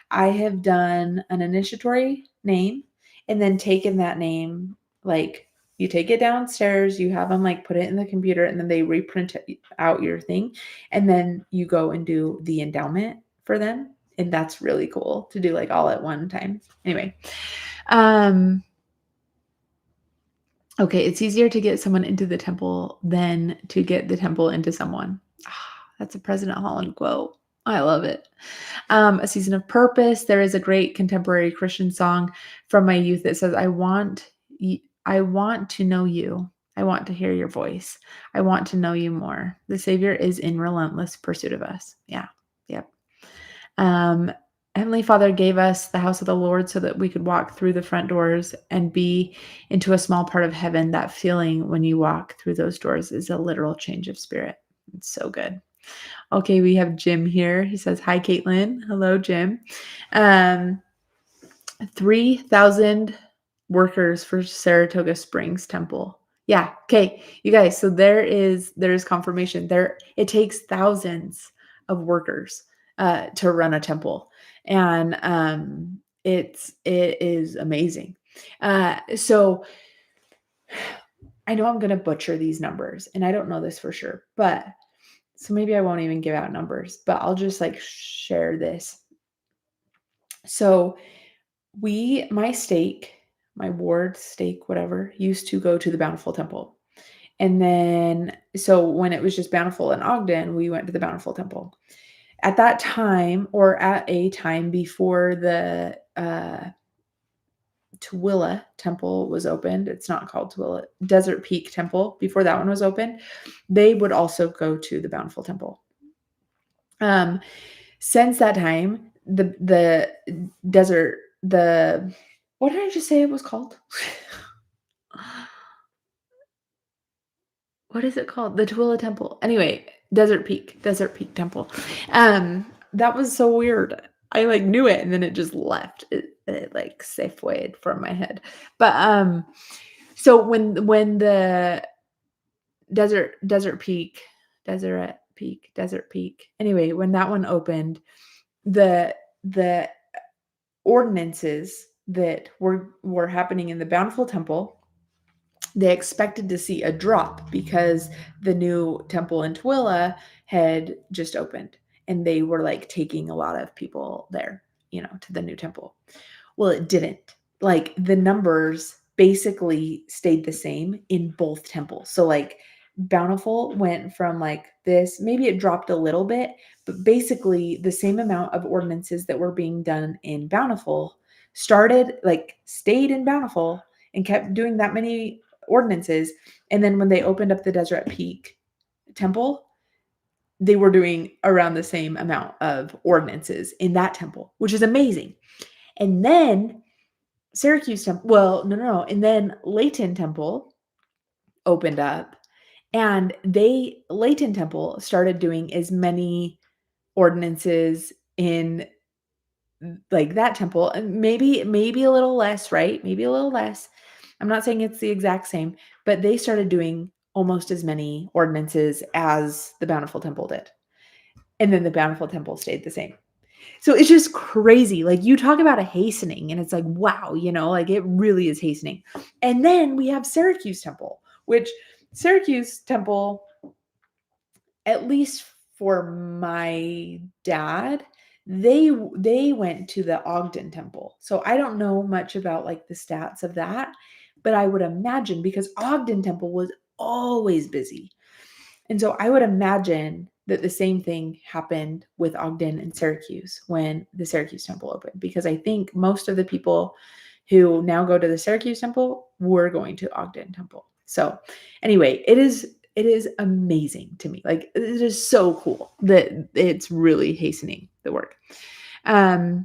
I have done an initiatory name and then taken that name, like, you take it downstairs, you have them, like, put it in the computer, and then they reprint out your thing, and then you go and do the endowment for them, and that's really cool to do, like, all at one time. Anyway, um, okay, it's easier to get someone into the temple than to get the temple into someone. That's a President Holland quote. I love it. A Season of Purpose. There is a great contemporary Christian song from my youth that says, I want to know you. I want to hear your voice. I want to know you more. The Savior is in relentless pursuit of us." Yeah. Yep. Um, Heavenly Father gave us the house of the Lord so that we could walk through the front doors and be into a small part of heaven. That feeling when you walk through those doors is a literal change of spirit. It's so good. Okay, we have Jim here. He says, "Hi, Caitlin." Hello, Jim. Um, 3,000 workers for Saratoga Springs Temple. Yeah. Okay, you guys. So there is confirmation. It takes thousands of workers to run a temple, and it is amazing. So I know I'm going to butcher these numbers, and I don't know this for sure, but so maybe I won't even give out numbers, but I'll just, like, share this. So my stake, my ward stake, whatever, used to go to the Bountiful Temple. And then, so when it was just Bountiful and Ogden, we went to the Bountiful Temple. At that time, or at a time before the Tooele Temple was opened, it's not called Tooele, Desert Peak Temple, before that one was opened, they would also go to the Bountiful Temple. Since that time, the desert, the what did I just say it was called? What is it called? The Tooele Temple. Anyway, Desert Peak Temple. That was so weird. I, like, knew it and then it just left. It like Safeway'd from my head. But so when the Desert Peak. Anyway, when that one opened, the ordinances that were happening in the Bountiful Temple, they expected to see a drop because the new temple in Tooele had just opened and they were, like, taking a lot of people there, to the new temple. Well, it didn't. Like, the numbers basically stayed the same in both temples. So, like, Bountiful went from like this, maybe it dropped a little bit, but basically the same amount of ordinances that were being done in Bountiful stayed in Bountiful and kept doing that many ordinances. And then when they opened up the Deseret Peak temple, they were doing around the same amount of ordinances in that temple, which is amazing. And then Syracuse temple, well, no. And then Layton temple opened up, and Layton temple started doing as many ordinances in like that temple, and maybe a little less, right? Maybe a little less. I'm not saying it's the exact same, but they started doing almost as many ordinances as the Bountiful temple did. And then the Bountiful temple stayed the same. So it's just crazy. Like, you talk about a hastening, and it's like, wow, like it really is hastening. And then we have Syracuse temple, which Syracuse temple, at least for my dad, they went to the Ogden temple. So I don't know much about like the stats of that, but I would imagine, because Ogden temple was always busy. And so I would imagine that the same thing happened with Ogden and Syracuse when the Syracuse temple opened, because I think most of the people who now go to the Syracuse temple were going to Ogden temple. So anyway, it is amazing to me. Like, it is so cool that it's really hastening the work. I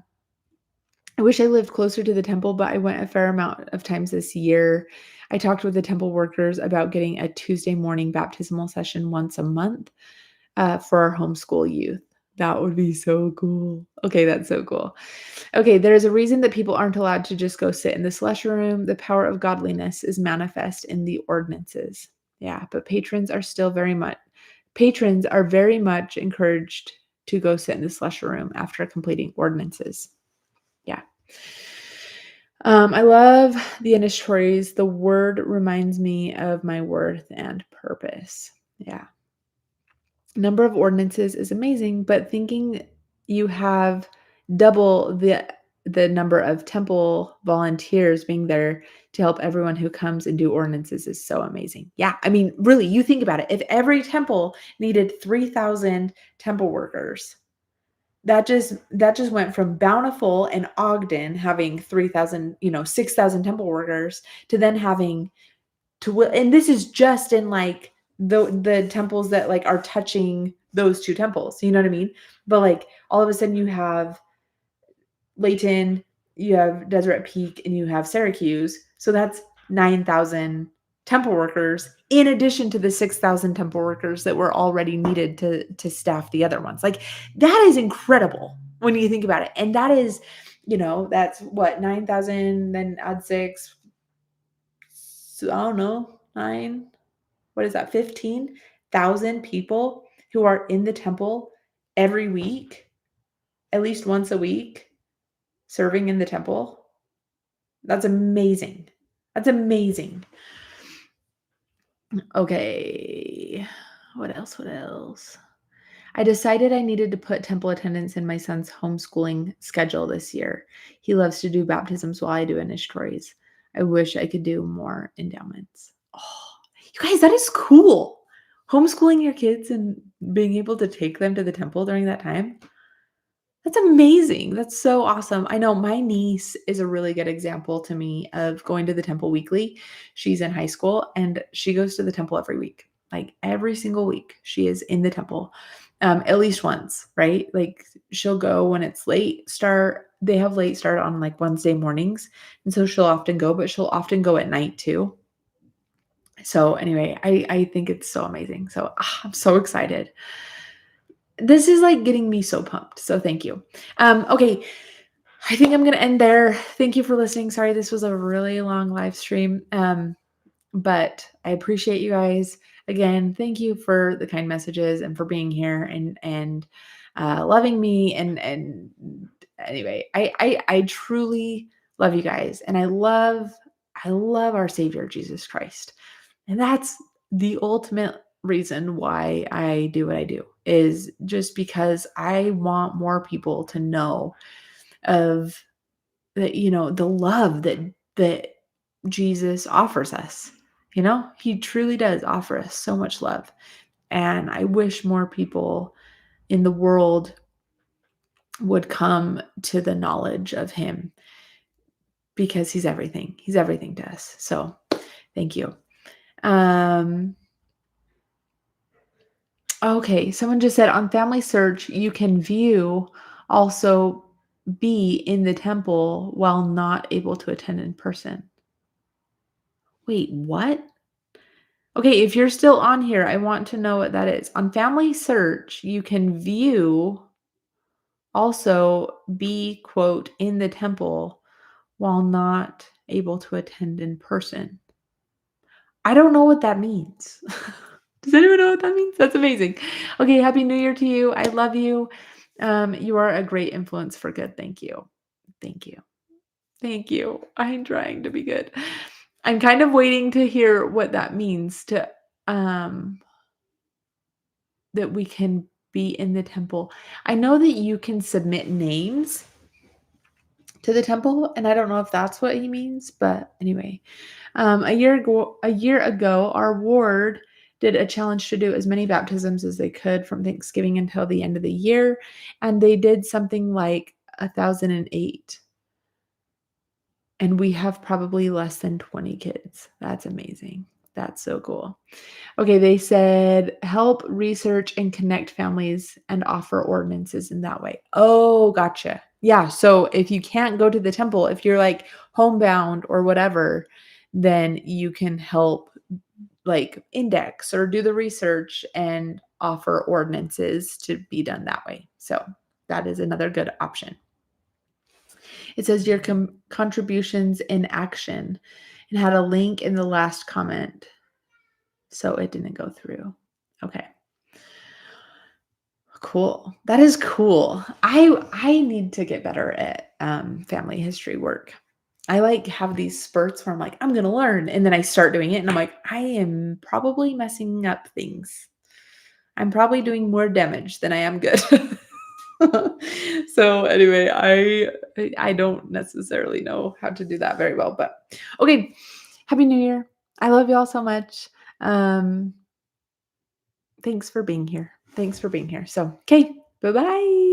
wish I lived closer to the temple, but I went a fair amount of times this year. I talked with the temple workers about getting a Tuesday morning baptismal session once a month for our homeschool youth. That would be so cool. Okay, that's so cool. Okay, there's a reason that people aren't allowed to just go sit in the celestial room. The power of godliness is manifest in the ordinances. Yeah, but patrons are very much encouraged to go sit in the celestial room after completing ordinances. Yeah. I love the initiatories. The word reminds me of my worth and purpose. Yeah. Number of ordinances is amazing, but thinking you have double the number of temple volunteers being there to help everyone who comes and do ordinances is so amazing. Yeah, I mean, really, you think about it. If every temple needed 3,000 temple workers, that just went from Bountiful and Ogden having 3,000, 6,000 temple workers, to then having and this is just in like the temples that like are touching those two temples, you know what I mean? But like all of a sudden you have Layton, you have Deseret Peak, and you have Syracuse. So that's 9,000 temple workers in addition to the 6,000 temple workers that were already needed to staff the other ones. Like, that is incredible when you think about it. And that is, that's what, 9,000, then add 6. So I don't know, 9. What is that? 15,000 people who are in the temple every week, at least once a week, serving in the temple. That's amazing. That's amazing. Okay. What else? I decided I needed to put temple attendance in my son's homeschooling schedule this year. He loves to do baptisms while I do initiatories. I wish I could do more endowments. Oh, you guys, that is cool. Homeschooling your kids and being able to take them to the temple during that time. That's amazing. That's so awesome. I know my niece is a really good example to me of going to the temple weekly. She's in high school and she goes to the temple every week. Like, every single week she is in the temple, at least once, right? Like, she'll go when it's late start. They have late start on like Wednesday mornings. And so she'll often go, but she'll often go at night too. So anyway, I think it's so amazing. So I'm so excited. This is like getting me so pumped. So thank you. Okay. I think I'm going to end there. Thank you for listening. Sorry, this was a really long live stream. But I appreciate you guys. Again, thank you for the kind messages and for being here and loving me. And anyway, I truly love you guys. And I love our Savior, Jesus Christ. And that's the ultimate reason why I do what I do, is just because I want more people to know of the, the love that Jesus offers us. He truly does offer us so much love. And I wish more people in the world would come to the knowledge of him because he's everything. He's everything to us. So thank you. Um, okay, someone just said on Family Search, you can view also be in the temple while not able to attend in person. Wait, what? Okay, if you're still on here, I want to know what that is. On Family Search, you can view also be, quote, in the temple while not able to attend in person. I don't know what that means. Does anyone know what that means? That's amazing. Okay, happy New Year to you. I love you. You are a great influence for good. Thank you. Thank you. Thank you. I'm trying to be good. I'm kind of waiting to hear what that means to um that we can be in the temple. I know that you can submit names to the temple, and I don't know if that's what he means, but anyway. A year ago, our ward did a challenge to do as many baptisms as they could from Thanksgiving until the end of the year, and they did something like 1,008, and we have probably less than 20 kids. That's amazing. That's so cool. Okay, they said help research and connect families and offer ordinances in that way. Oh, gotcha. Yeah. So if you can't go to the temple, if you're like homebound or whatever, then you can help like index or do the research and offer ordinances to be done that way. So that is another good option. It says your contributions in action and had a link in the last comment. So it didn't go through. Okay. Cool. That is cool. I need to get better at family history work. I like have these spurts where I'm like, I'm gonna learn, and then I start doing it, and I'm like, I am probably messing up things. I'm probably doing more damage than I am good. So anyway, I don't necessarily know how to do that very well, but okay. Happy New Year. I love y'all so much. Um, Thanks for being here. Thanks for being here. So, okay, bye-bye.